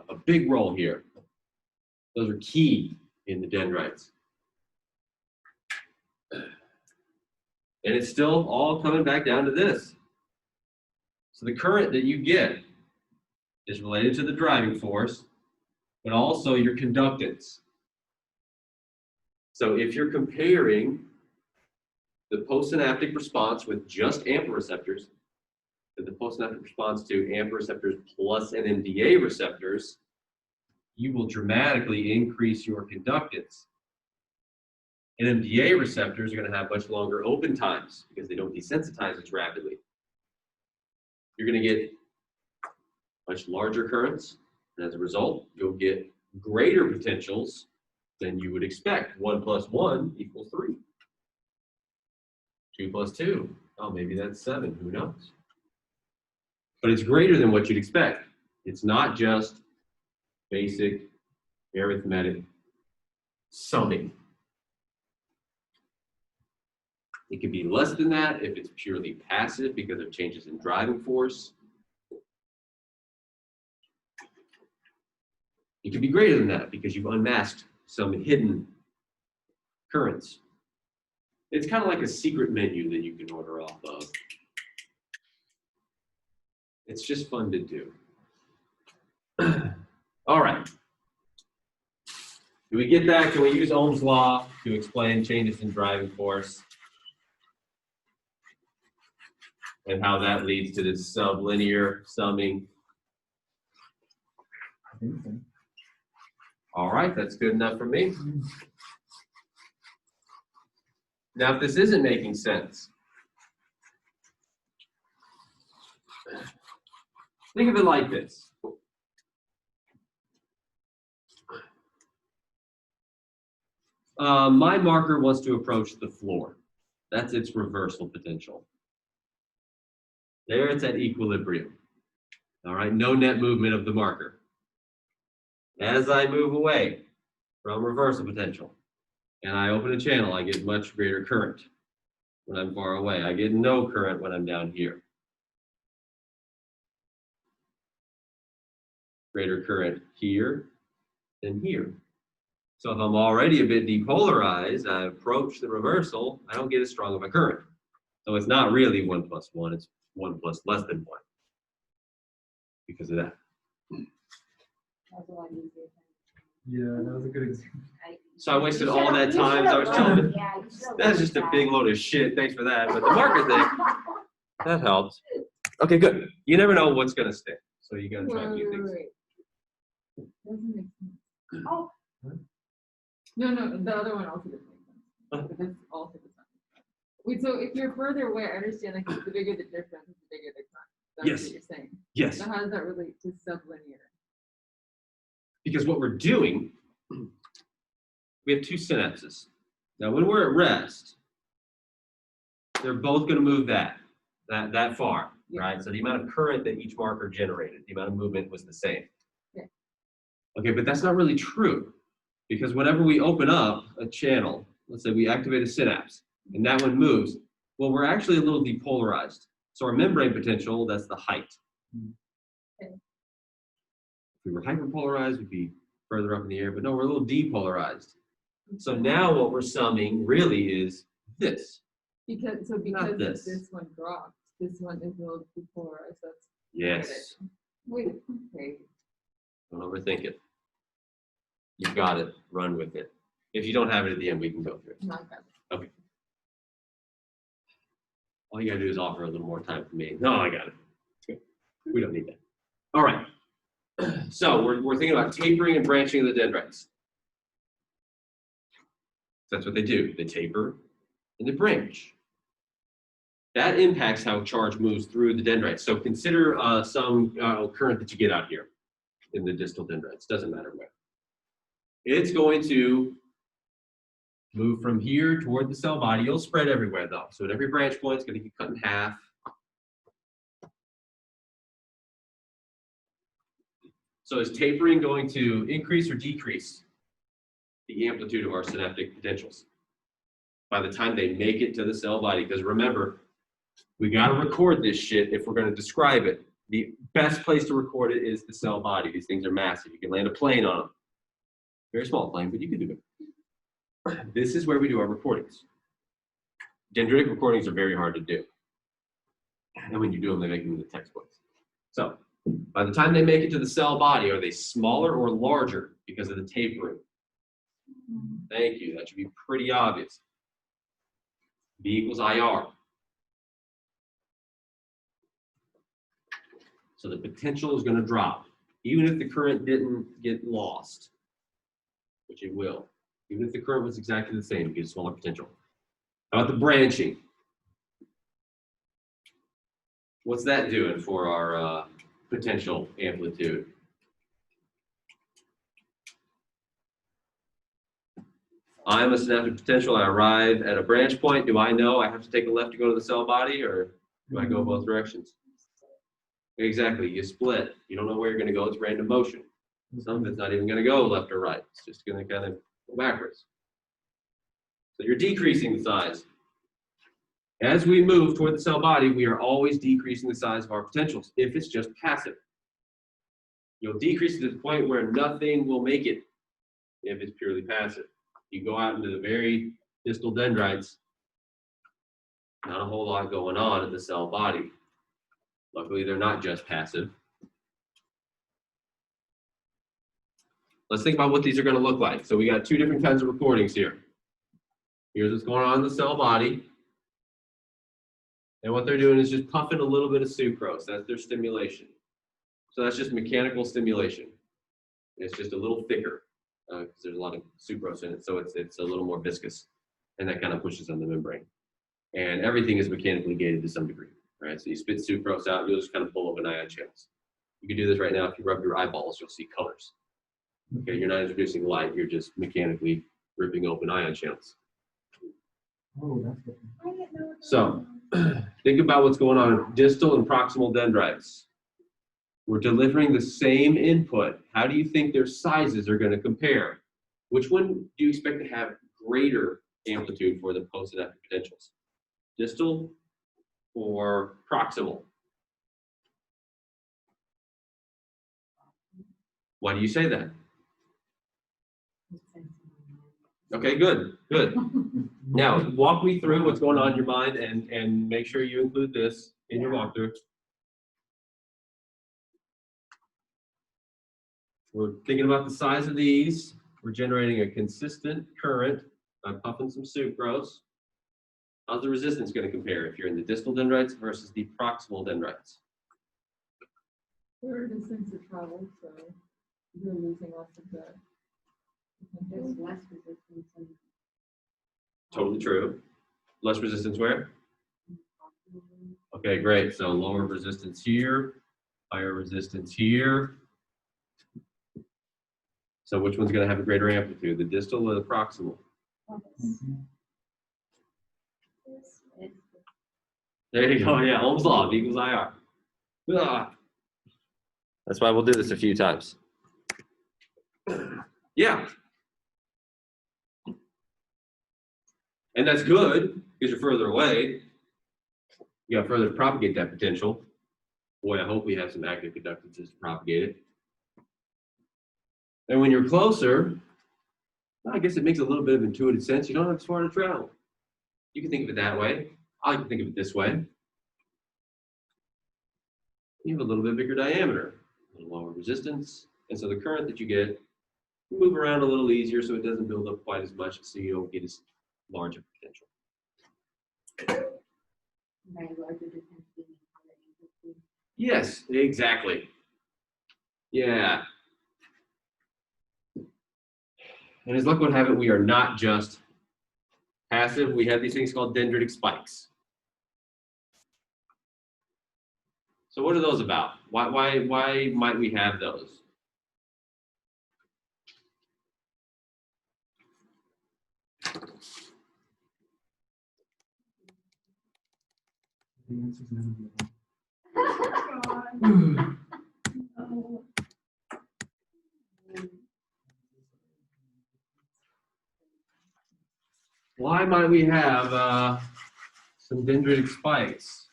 a big role here. Those are key in the dendrites. And it's still all coming back down to this. So the current that you get is related to the driving force, but also your conductance. So if you're comparing the postsynaptic response with just AMPA receptors that the postsynaptic response to AMPA receptors plus NMDA receptors, you will dramatically increase your conductance. NMDA receptors are going to have much longer open times because they don't desensitize as rapidly. You're going to get much larger currents, and as a result, you'll get greater potentials than you would expect. 1 + 1 = 3. 2 + 2, oh, maybe that's 7, who knows? But it's greater than what you'd expect. It's not just basic arithmetic summing. It could be less than that if it's purely passive because of changes in driving force. It could be greater than that because you've unmasked some hidden currents. It's kind of like a secret menu that you can order off of. It's just fun to do. All right. Do we get that? Can we use Ohm's law to explain changes in driving force and how that leads to this sublinear summing? I think so. All right, that's good enough for me. Now, if this isn't making sense, think of it like this. My marker wants to approach the floor. That's its reversal potential. There it's at equilibrium. All right, no net movement of the marker. As I move away from reversal potential and I open a channel, I get much greater current when I'm far away. I get no current when I'm down here. Greater current here than here. So if I'm already a bit depolarized, I approach the reversal, I don't get as strong of a current. So it's not really 1 + 1, it's 1 + less than 1 because of that. That's a lot easier. Yeah, that was a good example. So I wasted all that time I was telling you. Yeah, you should've That's just a big load of shit. Thanks for that. But the marker thing, that helps. Okay, good. You never know what's going to stick. So you got to try a few things. Doesn't make sense. Oh. No, the other one also doesn't make sense. But this also does not make sense. Wait, so if you're further away, I understand like the bigger the difference, the bigger the current. That's Yes. what you're saying. Yes. So how does that relate to sublinear? Because what we're doing, we have two synapses. Now, when we're at rest, they're both going to move that far, Yeah. right? So the amount of current that each marker generated, the amount of movement was the same. Yeah. Okay, but that's not really true because whenever we open up a channel, let's say we activate a synapse and that one moves, well, we're actually a little depolarized. So our membrane potential, that's the height. Okay. If we were hyperpolarized, we'd be further up in the air, but no, we're a little depolarized. So now what we're summing really is this. Because this. this one dropped, this one is a little depolarized. That's Yes. wait, okay. Don't overthink it. You've got it. Run with it. If you don't have it at the end, we can go through it. Not bad. Okay. All you gotta do is offer a little more time for me. No, I got it. It's good. We don't need that. All right. So we're thinking about tapering and branching of the dendrites. That's what they do. They taper and they branch. That impacts how charge moves through the dendrites. So consider some current that you get out here in the distal dendrites. Doesn't matter where. It's going to move from here toward the cell body. It'll spread everywhere though. So at every branch point, it's going to get cut in half. So is tapering going to increase or decrease the amplitude of our synaptic potentials by the time they make it to the cell body? Because remember, we got to record this shit if we're going to describe it. The best place to record it is the cell body. These things are massive. You can land a plane on them. Very small plane, but you can do it. This is where we do our recordings. Dendritic recordings are very hard to do. And when you do them, they make them in the textbooks. So by the time they make it to the cell body, are they smaller or larger because of the tapering? Thank you. That should be pretty obvious. B = IR. So the potential is going to drop, even if the current didn't get lost, which it will. Even if the current was exactly the same, you get a smaller potential. How about the branching? What's that doing for our potential amplitude? I'm a synaptic potential. I arrive at a branch point. Do I know I have to take a left to go to the cell body, or do I go both directions? Exactly. You split. You don't know where you're going to go. It's random motion. Some of it's not even going to go left or right. It's just going to kind of go backwards. So you're decreasing the size. As we move toward the cell body, we are always decreasing the size of our potentials if it's just passive. You'll decrease it to the point where nothing will make it if it's purely passive. You go out into the very distal dendrites, not a whole lot going on in the cell body. Luckily, they're not just passive. Let's think about what these are going to look like. So we got two different kinds of recordings here. Here's what's going on in the cell body. And what they're doing is just puffing a little bit of sucrose. That's their stimulation. So that's just mechanical stimulation. It's just a little thicker because there's a lot of sucrose in it. So it's a little more viscous. And that kind of pushes on the membrane. And everything is mechanically gated to some degree. Right? So you spit sucrose out, you'll just kind of pull open ion channels. You can do this right now. If you rub your eyeballs, you'll see colors. Okay, you're not introducing light. You're just mechanically ripping open ion channels. Oh, that's good. I didn't know what that So, was. think about what's going on in distal and proximal dendrites. We're delivering the same input. How do you think their sizes are going to compare? Which one do you expect to have greater amplitude for the postsynaptic potentials? Distal or proximal? Why do you say that? Okay, good, good. Now, walk me through what's going on in your mind and make sure you include this in your walkthrough. We're thinking about the size of these. We're generating a consistent current by puffing some sucrose. How's the resistance going to compare if you're in the distal dendrites versus the proximal dendrites? They're a distance of travel, so you're losing lots of the There's less resistance in Totally true. Less resistance where? Okay, great. So lower resistance here, higher resistance here. So which one's going to have a greater amplitude, the distal or the proximal? There you go. Yeah, Ohm's law, V equals IR. Ah. That's why we'll do this a few times. Yeah. And that's good because you're further away. You got further to propagate that potential. Boy, I hope we have some active conductances to propagate it. And when you're closer, well, I guess it makes a little bit of intuitive sense. You don't have as far to travel. You can think of it that way. I can think of it this way. You have a little bit bigger diameter, a little lower resistance, and so the current that you get will move around a little easier so it doesn't build up quite as much, so you don't get as large a potential. by larger difference being higher amplitude. Yes, exactly. Yeah. And as luck would have it, we are not just passive. We have these things called dendritic spikes. So what are those about? Why might we have those? The answer's none of them. God. No. Why might we have some dendritic spikes?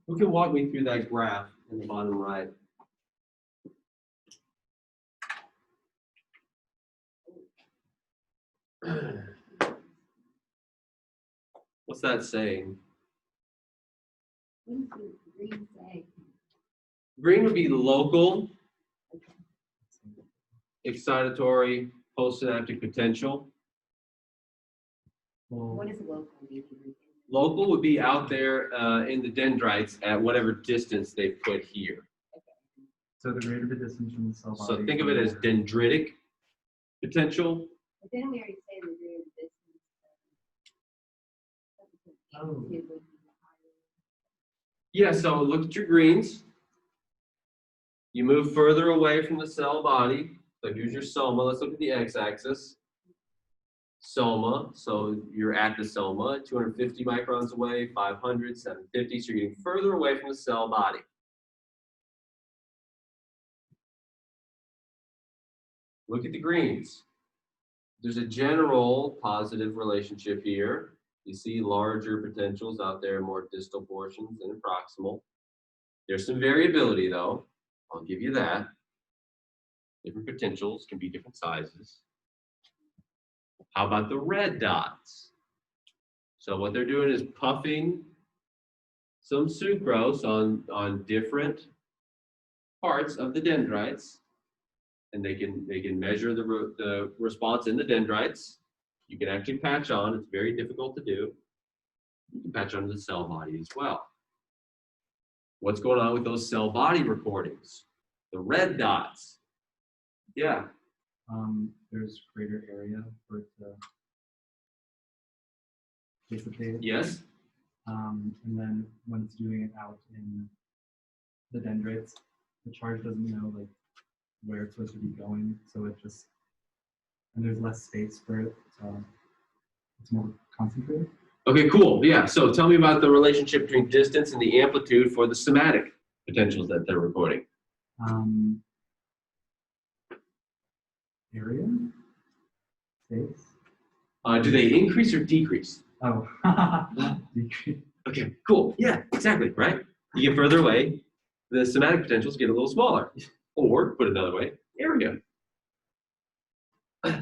Who can walk me through that graph in the bottom right? What's that saying? What does the green say? Green would be local excitatory postsynaptic potential. Well, What is local meaning? Local would be out there in the dendrites at whatever distance they put here. so the greater the distance from the cell body. So think of it as dendritic potential. But didn't we already say the greater the distance? Oh. Yeah, so look at your greens. You move further away from the cell body. So here's your soma. Let's look at the x-axis. Soma, so you're at the soma, 250 microns away, 500, 750, so you're getting further away from the cell body. Look at the greens. There's a general positive relationship here. You see larger potentials out there, more distal portions than proximal. There's some variability though, I'll give you that. Different potentials can be different sizes. How about the red dots? So what they're doing is puffing some sucrose on different parts of the dendrites, and they can measure the response in the dendrites. You can actually patch on. It's very difficult to do. You can patch onto the cell body as well. What's going on with those cell body recordings? The red dots. Yeah. There's greater area for it to dissipate. Yes. And then when it's doing it out in the dendrites, the charge doesn't know like where it's supposed to be going, so it just, and there's less space for it, so it's more concentrated. Okay, cool. Yeah. So tell me about the relationship between distance and the amplitude for the somatic potentials that they're recording. Area, space. Do they increase or decrease? Oh, decrease. Okay, cool. Yeah, exactly, right? You get further away, the somatic potentials get a little smaller. Or, put another way, area.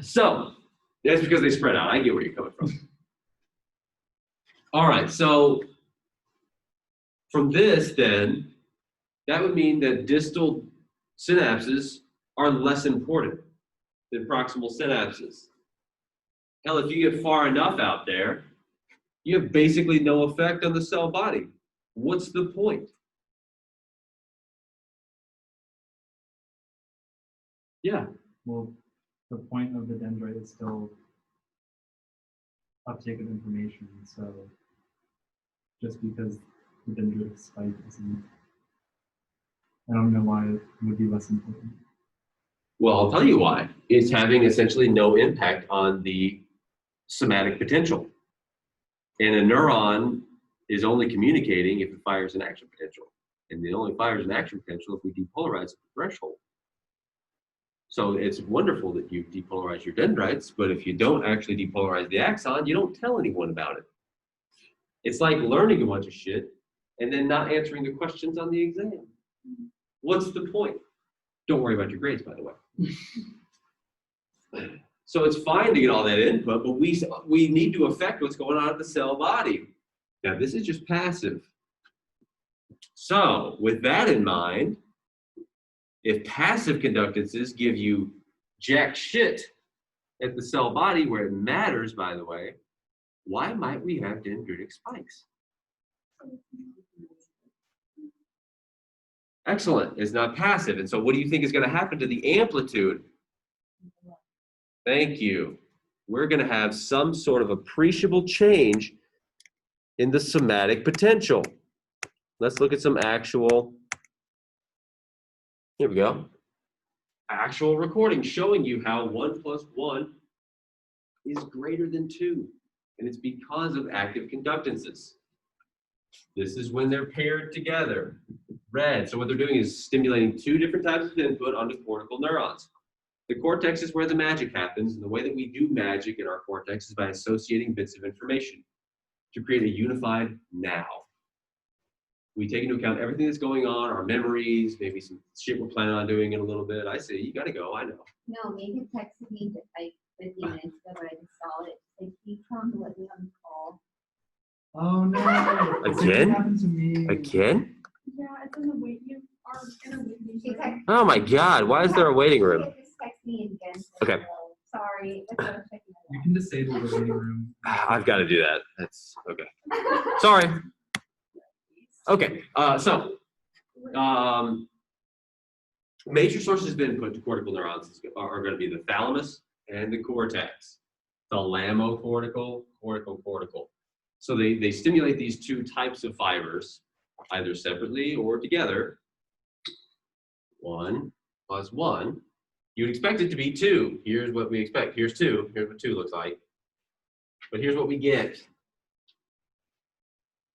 So, that's because they spread out. I get where you're coming from. All right, so from this then, that would mean that distal synapses are less important than proximal synapses. Hell, if you get far enough out there, you have basically no effect on the cell body. What's the point? Yeah. Well, the point of the dendrite is still uptake of information, so just because the dendritic spike isn't, I don't know why it would be less important. Well, I'll tell you why. It's having essentially no impact on the somatic potential. And a neuron is only communicating if it fires an action potential. And it only fires an action potential if we depolarize the threshold. So it's wonderful that you depolarize your dendrites, but if you don't actually depolarize the axon, you don't tell anyone about it. It's like learning a bunch of shit and then not answering the questions on the exam. What's the point? Don't worry about your grades, by the way. So it's fine to get all that input, but we need to affect what's going on at the cell body. Now, this is just passive. So with that in mind, if passive conductances give you jack shit at the cell body where it matters, by the way, why might we have dendritic spikes? Excellent. It's not passive. And so what do you think is going to happen to the amplitude? Thank you. We're going to have some sort of appreciable change in the somatic potential. Let's look at some actual, here we go, actual recording showing you how 1 + 1 is greater than 2. And it's because of active conductances. This is when they're paired together. Red. So what they're doing is stimulating 2 different types of input onto cortical neurons. The cortex is where the magic happens, and the way that we do magic in our cortex is by associating bits of information to create a unified now. We take into account everything that's going on, our memories, maybe some shit we're planning on doing in a little bit. I say, you gotta go, I know. No, Megan texted me like 50 minutes ago, but I just saw it. Like, he come to let me on the call. Oh no! The same Again? happened to me. Again? Yeah, it's in the wait. You are in a waiting She room. texted Oh my God, why is there a waiting room? Just text me again. Okay. Sorry. That's what I'm checking You out. can disable the waiting room. I've got to do that. That's okay. Sorry. Okay. Major sources of input to cortical neurons are going to be the thalamus and the cortex, thalamocortical, cortical. So they stimulate these two types of fibers, either separately or together. 1 plus 1. You'd expect it to be 2. Here's what we expect. Here's 2. Here's what 2 looks like. But here's what we get.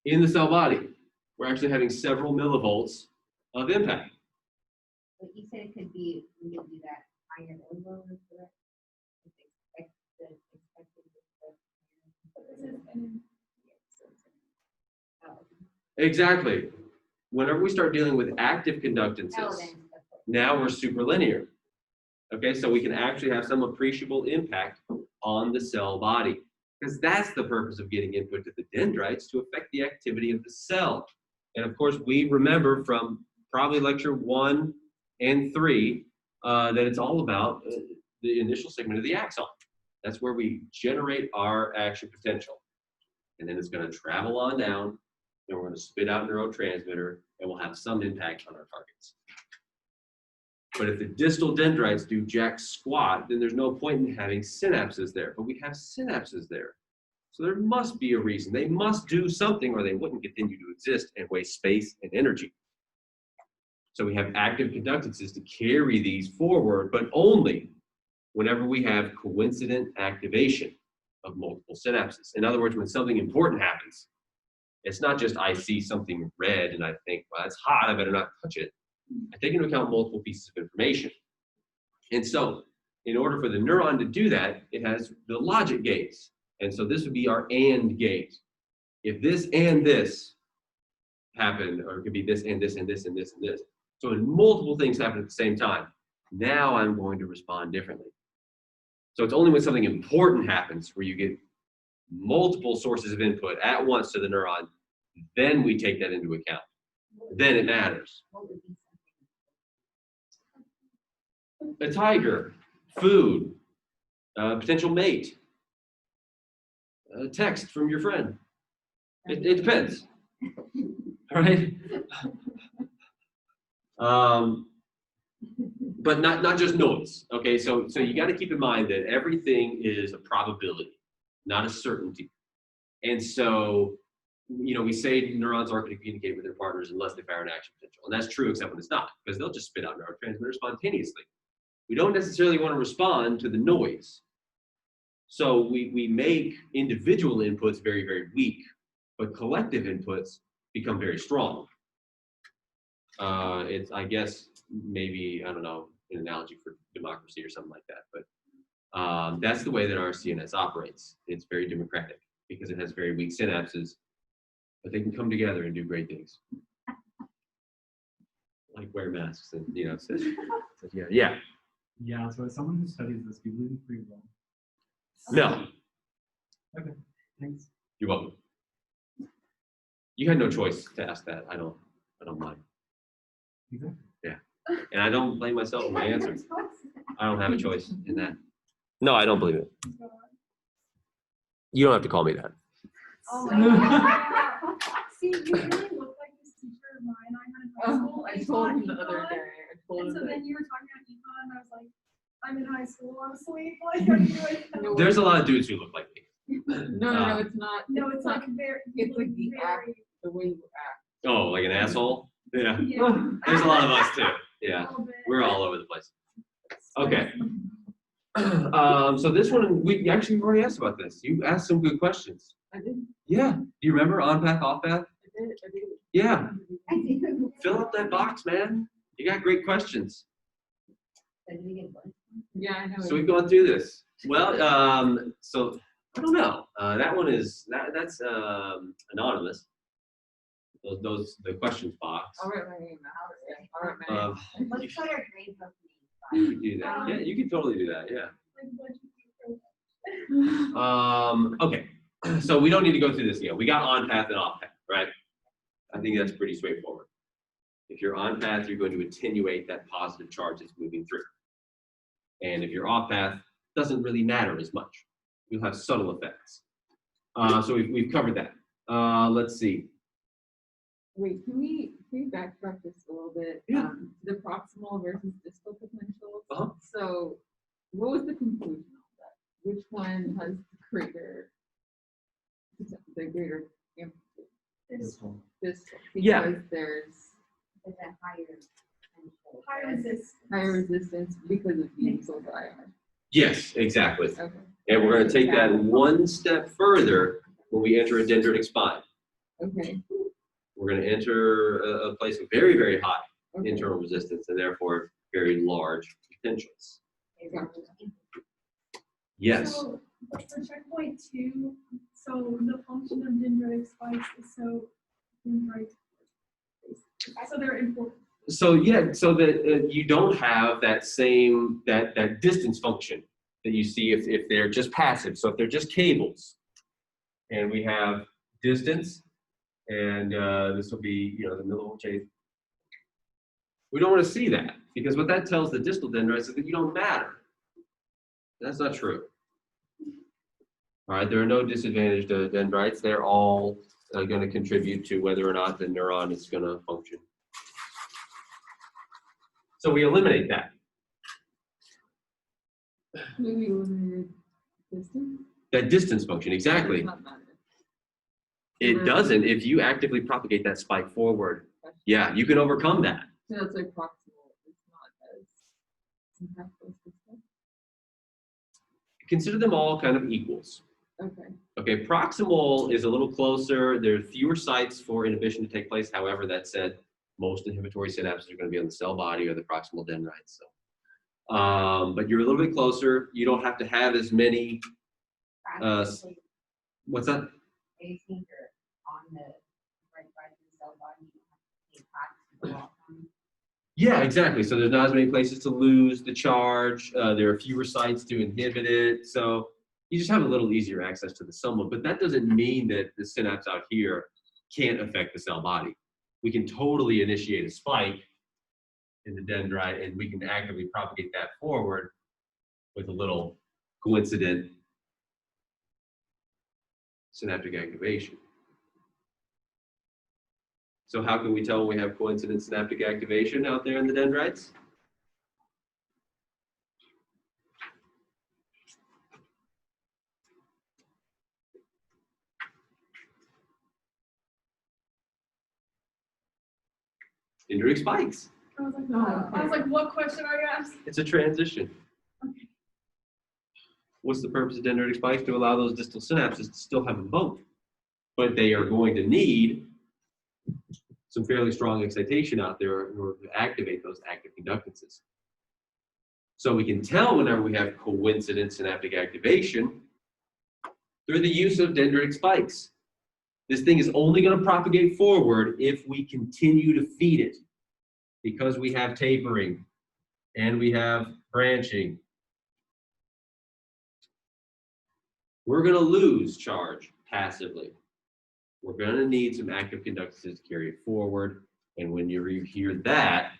In the cell body, we're actually having several millivolts of impact. But you said it could be maybe that higher level of the expected. Exactly. Whenever we start dealing with active conductances, now we're superlinear. Okay, so we can actually have some appreciable impact on the cell body, because that's the purpose of getting input to the dendrites, to affect the activity of the cell. And of course, we remember from probably lecture 1 and 3 that it's all about the initial segment of the axon. That's where we generate our action potential. And then it's going to travel on down, and we're going to spit out neurotransmitter, and we'll have some impact on our targets. But if the distal dendrites do jack squat, then there's no point in having synapses there. But we have synapses there. So there must be a reason. They must do something, or they wouldn't continue to exist and waste space and energy. So we have active conductances to carry these forward, but only whenever we have coincident activation of multiple synapses. In other words, when something important happens, it's not just I see something red and I think, well, that's hot, I better not touch it. I take into account multiple pieces of information. And so in order for the neuron to do that, it has the logic gates. And so this would be our AND gate. If this and this happen, or it could be this and this and this and this and this. So when multiple things happen at the same time, now I'm going to respond differently. So it's only when something important happens where you get multiple sources of input at once to the neuron, then we take that into account. Then it matters. A tiger, food, potential mate, a text from your friend. It depends. All right? But not just noise. Okay, so you got to keep in mind that everything is a probability, not a certainty. And so, you know, we say neurons aren't going to communicate with their partners unless they fire an action potential. And that's true except when it's not, because they'll just spit out neurotransmitters spontaneously. We don't necessarily want to respond to the noise. So we make individual inputs very, very weak, but collective inputs become very strong. It's, I guess, maybe, I don't know, an analogy for democracy or something like that. But that's the way that our CNS operates. It's very democratic because it has very weak synapses, but they can come together and do great things. Like wear masks and, you know, yeah. Yeah, so as someone who studies this, do you believe in free will? No, Okay, thanks. you're welcome. You had no choice to ask that. I don't mind. Exactly. And I don't blame myself for my answer. I don't have a choice in that. No, I don't believe it. You don't have to call me that. Oh my God. See, you really look like this teacher of mine I had in high school. I He told taught him the other econ, day. I told And him so that. then you were talking about econ, and I was like, I'm in high school, I'm asleep, like, are you doing that? No, There's a lot of dudes who look like me. No, it's not. No, it's not like very, It's like the act, very, the way you act. Oh, like an asshole? Yeah. yeah. There's a lot of us too. A Yeah. little bit. We're all over the place. Okay. So this one, we actually already asked about this. You asked some good questions. I did. Yeah. Do you remember on path, off path? I did. Yeah. I do. Fill up that box, man. You got great questions. So did we get one? Yeah, I know. So we've gone through this. Well, so I don't know. That one is that's anonymous. The questions box. I'll write my name out. I'll write my name. You Let's put our grade book could do that. Yeah, you could totally do that. Yeah. Like, what you think? Okay. So we don't need to go through this again. We got on path and off path, right? I think that's pretty straightforward. If you're on path, you're going to attenuate that positive charge that's moving through. And if you're off path, it doesn't really matter as much. You'll have subtle effects. So we've covered that. Let's see. Wait, can we backtrack just a little bit? Yeah. The proximal versus distal potentials. Uh-huh. So what was the conclusion of that? Which one has the greater amplitude? This one. Distal. Yeah. Because there's It's a higher potential. High resistance. higher resistance because of being so dry. Yes, exactly. Okay. And we're going to take that one step further when we enter a dendritic spine. Okay. We're going to enter a place with very, very high Okay. internal resistance and therefore very large potentials. Yes. So, but for checkpoint 2, so the function of dendritic spikes is so dendrite. So they're important. So yeah, so that you don't have that same that distance function that you see if they're just passive. So if they're just cables, and we have distance, and this will be the middle chain. We don't want to see that because what that tells the distal dendrites is that you don't matter. That's not true. All right, there are no disadvantaged dendrites. They're all going to contribute to whether or not the neuron is going to function. So we eliminate that. Maybe eliminated distance. That distance function, exactly. Does not matter. It doesn't if you actively propagate that spike forward. Yeah, you can overcome that. So that's like proximal. It's not as impactful as distal. Consider them all kind of equals. Okay. Okay, proximal is a little closer. There are fewer sites for inhibition to take place. However, that said, most inhibitory synapses are going to be on the cell body or the proximal dendrites. So, but you're a little bit closer. You don't have to have as many. Practically, What's that? they think are on the right side of the cell body, you have to take practice to go off on. Yeah, exactly. So there's not as many places to lose the charge. There are fewer sites to inhibit it. So you just have a little easier access to the soma. But that doesn't mean that the synapse out here can't affect the cell body. We can totally initiate a spike in the dendrite, and we can actively propagate that forward with a little coincident synaptic activation. So how can we tell when we have coincident synaptic activation out there in the dendrites? Dendritic spikes. I was like, what question are you asking? It's a transition. Okay. What's the purpose of dendritic spikes? To allow those distal synapses to still have them both. But they are going to need some fairly strong excitation out there in order to activate those active conductances. So we can tell whenever we have coincident synaptic activation through the use of dendritic spikes. This thing is only going to propagate forward if we continue to feed it, because we have tapering and we have branching. We're going to lose charge passively. We're going to need some active conductances to carry it forward. And when you hear that,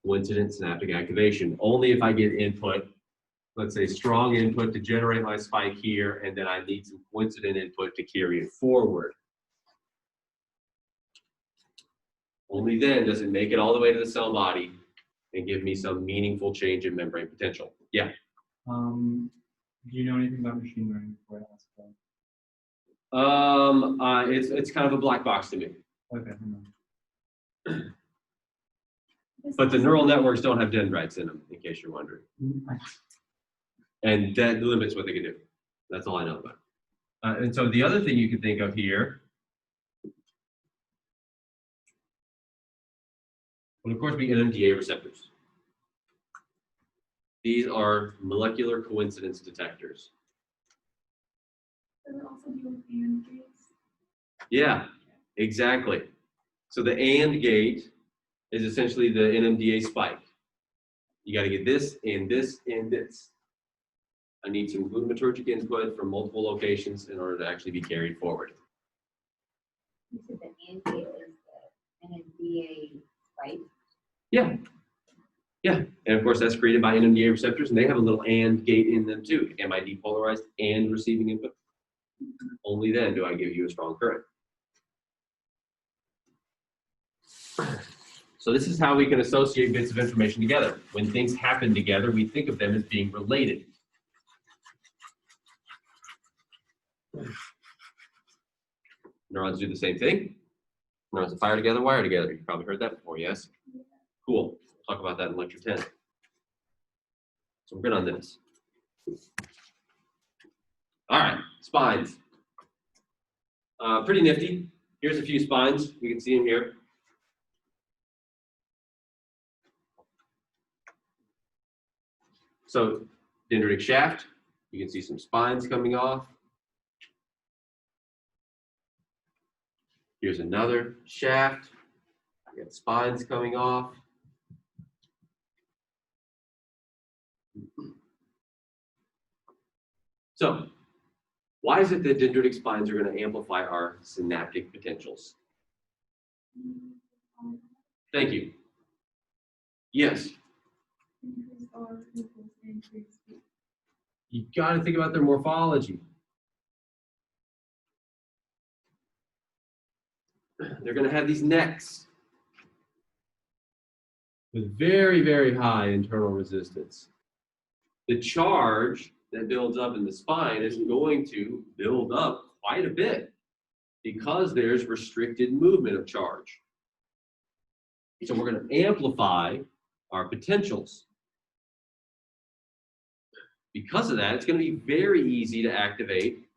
coincident synaptic activation, only if I get input, let's say strong input to generate my spike here, and then I need some coincident input to carry it forward. Only then does it make it all the way to the cell body and give me some meaningful change in membrane potential. Yeah. Do you know anything about machine learning before I ask that? It's kind of a black box to me. Okay, hang on. But the neural networks don't have dendrites in them, in case you're wondering. And that limits what they can do. That's all I know about. And so the other thing you can think of here would, of course, be Nda receptors. These are molecular coincidence detectors. Does it also deal with AND gates? Yeah, exactly. So the AND gate is essentially the NMDA spike. You got to get this and this and this. I need some glutamatergic input from multiple locations in order to actually be carried forward. You said the NDA is the NMDA spike. Yeah. Yeah, And of course, that's created by NMDA receptors, and they have a little AND gate in them too. Am I depolarized and receiving input? Only then do I give you a strong current. So this is how we can associate bits of information together. When things happen together, we think of them as being related. Neurons do the same thing. Neurons that fire together, wire together. You've probably heard that before, yes? Cool. We'll talk about that in lecture 10. So we're good on this. All right, spines. Pretty nifty. Here's a few spines. You can see them here. So dendritic shaft, you can see some spines coming off. Here's another shaft. I got spines coming off. So, why is it that dendritic spines are going to amplify our synaptic potentials? Thank you. Yes. Increase R equals increase B. You got to think about their morphology. They're going to have these necks with very, very high internal resistance. The charge that builds up in the spine is going to build up quite a bit because there's restricted movement of charge. So we're going to amplify our potentials. Because of that, it's going to be very easy to activate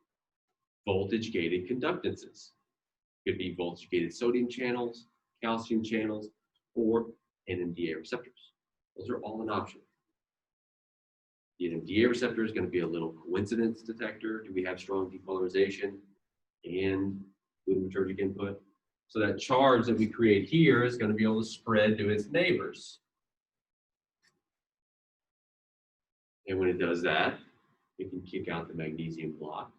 voltage-gated conductances. It could be voltage-gated sodium channels, calcium channels, or NMDA receptors. Those are all an option. The NMDA receptor is going to be a little coincidence detector. Do we have strong depolarization and glutamatergic input? So that charge that we create here is going to be able to spread to its neighbors. And when it does that, it can kick out the magnesium block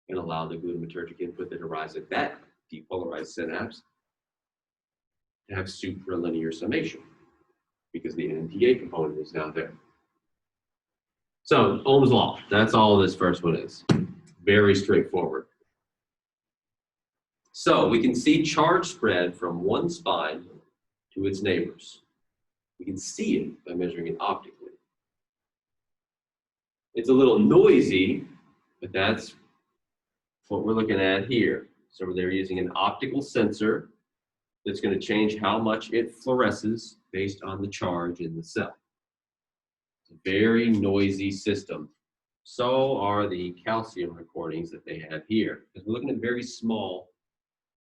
and allow the glutamatergic input that arrives at that depolarized synapse to have supralinear summation because the NMDA component is now there. So Ohm's law, that's all this first one is. Very straightforward. So we can see charge spread from one spine to its neighbors. We can see it by measuring it optically. It's a little noisy, but that's what we're looking at here. So they're using an optical sensor that's going to change how much it fluoresces based on the charge in the cell. It's a very noisy system. So are the calcium recordings that they have here, because we're looking at very small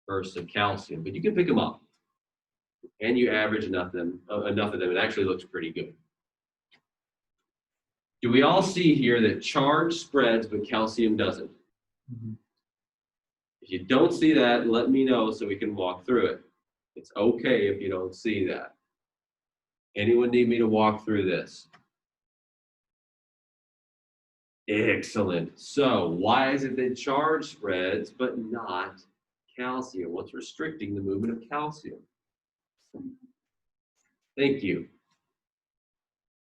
bursts of calcium, but you can pick them up. And you average enough of them, it actually looks pretty good. Do we all see here that charge spreads, but calcium doesn't? Mhm. If you don't see that, let me know so we can walk through it. It's okay if you don't see that. Anyone need me to walk through this? Excellent. So why is it that charge spreads, but not calcium? What's restricting the movement of calcium? Thank you.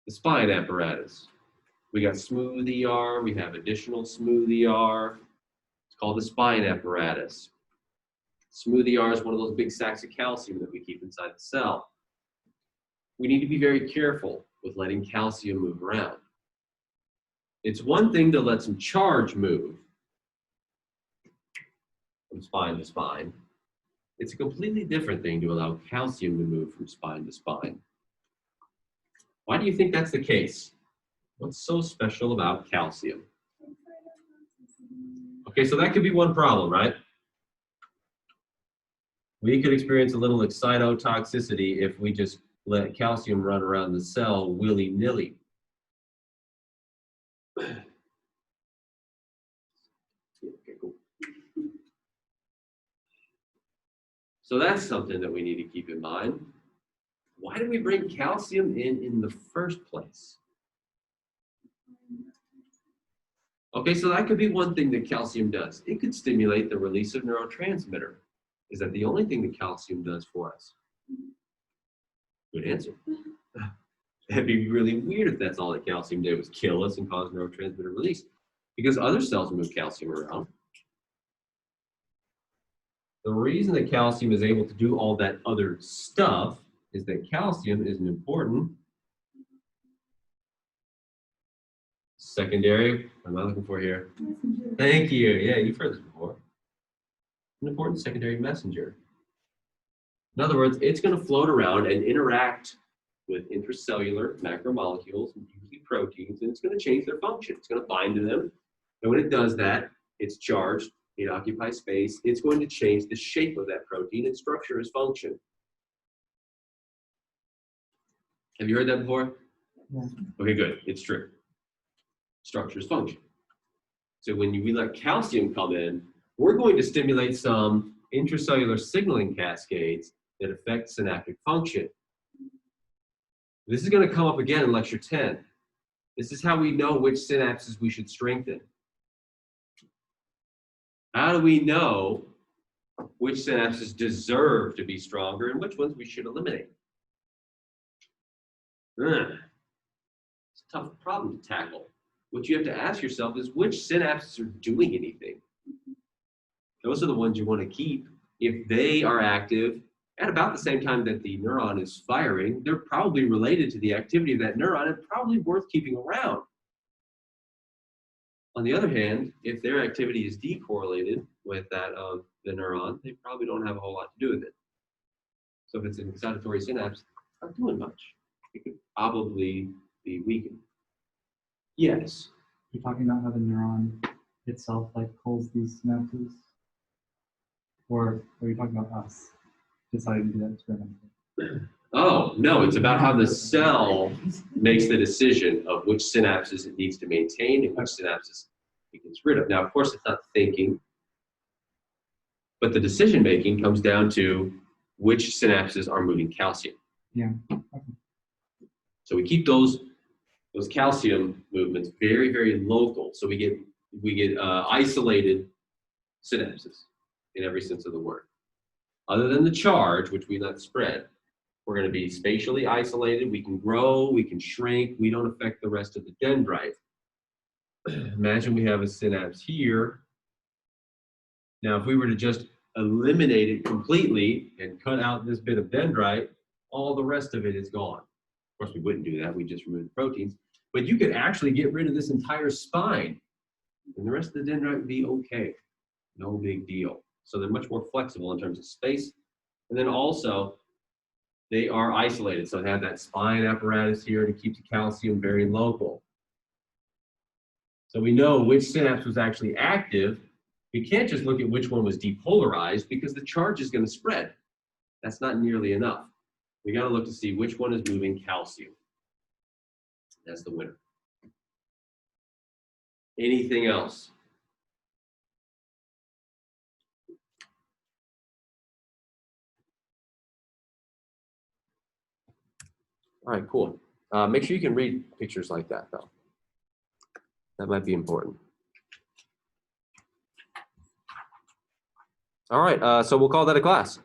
The spine apparatus. We got smooth ER, we have additional smooth ER. It's called the spine apparatus. Smooth ER is one of those big sacks of calcium that we keep inside the cell. We need to be very careful with letting calcium move around. It's one thing to let some charge move from spine to spine. It's a completely different thing to allow calcium to move from spine to spine. Why do you think that's the case? What's so special about calcium? Okay, so that could be one problem, right? We could experience a little excitotoxicity if we just let calcium run around the cell willy-nilly. Okay, cool. So that's something that we need to keep in mind. Why do we bring calcium in the first place? Okay, so that could be one thing that calcium does. It could stimulate the release of neurotransmitter. Is that the only thing that calcium does for us? Good answer. It'd be really weird if that's all that calcium did was kill us and cause neurotransmitter release, because other cells move calcium around. The reason that calcium is able to do all that other stuff is that calcium is an important secondary, what am I looking for here? Messenger. Thank you. Yeah, you've heard this before. An important secondary messenger. In other words, it's going to float around and interact with intracellular macromolecules, usually proteins, and it's going to change their function. It's going to bind to them. And when it does that, it's charged, it occupies space. It's going to change the shape of that protein and structure its function. Have you heard that before? Yeah. Okay, good. It's true. Structures function. So when we let calcium come in, we're going to stimulate some intracellular signaling cascades that affect synaptic function. This is going to come up again in lecture 10. This is how we know which synapses we should strengthen. How do we know which synapses deserve to be stronger and which ones we should eliminate? It's a tough problem to tackle. What you have to ask yourself is which synapses are doing anything. Those are the ones you want to keep. If they are active at about the same time that the neuron is firing, they're probably related to the activity of that neuron and probably worth keeping around. On the other hand, if their activity is decorrelated with that of the neuron, they probably don't have a whole lot to do with it. So if it's an excitatory synapse, it's not doing much. It could probably be weakened. Yes. You're talking about how the neuron itself like pulls these synapses? Or are you talking about us deciding to do that experimentally? Oh, no, it's about how the cell makes the decision of which synapses it needs to maintain and which synapses it gets rid of. Now, of course, it's not thinking, but the decision making comes down to which synapses are moving calcium. Yeah. So we keep those calcium movements very, very local. So we get isolated synapses in every sense of the word. Other than the charge, which we let spread, we're going to be spatially isolated. We can grow, we can shrink. We don't affect the rest of the dendrite. Imagine we have a synapse here. Now, if we were to just eliminate it completely and cut out this bit of dendrite, all the rest of it is gone. Of course, we wouldn't do that. We just remove the proteins. But you could actually get rid of this entire spine, and the rest of the dendrite would be okay. No big deal. So they're much more flexible in terms of space. And then also, they are isolated. So they have that spine apparatus here to keep the calcium very local. So we know which synapse was actually active. We can't just look at which one was depolarized because the charge is going to spread. That's not nearly enough. We got to look to see which one is moving calcium. That's the winner. Anything else? All right, cool. Make sure you can read pictures like that, though. That might be important. All right, so we'll call that a class.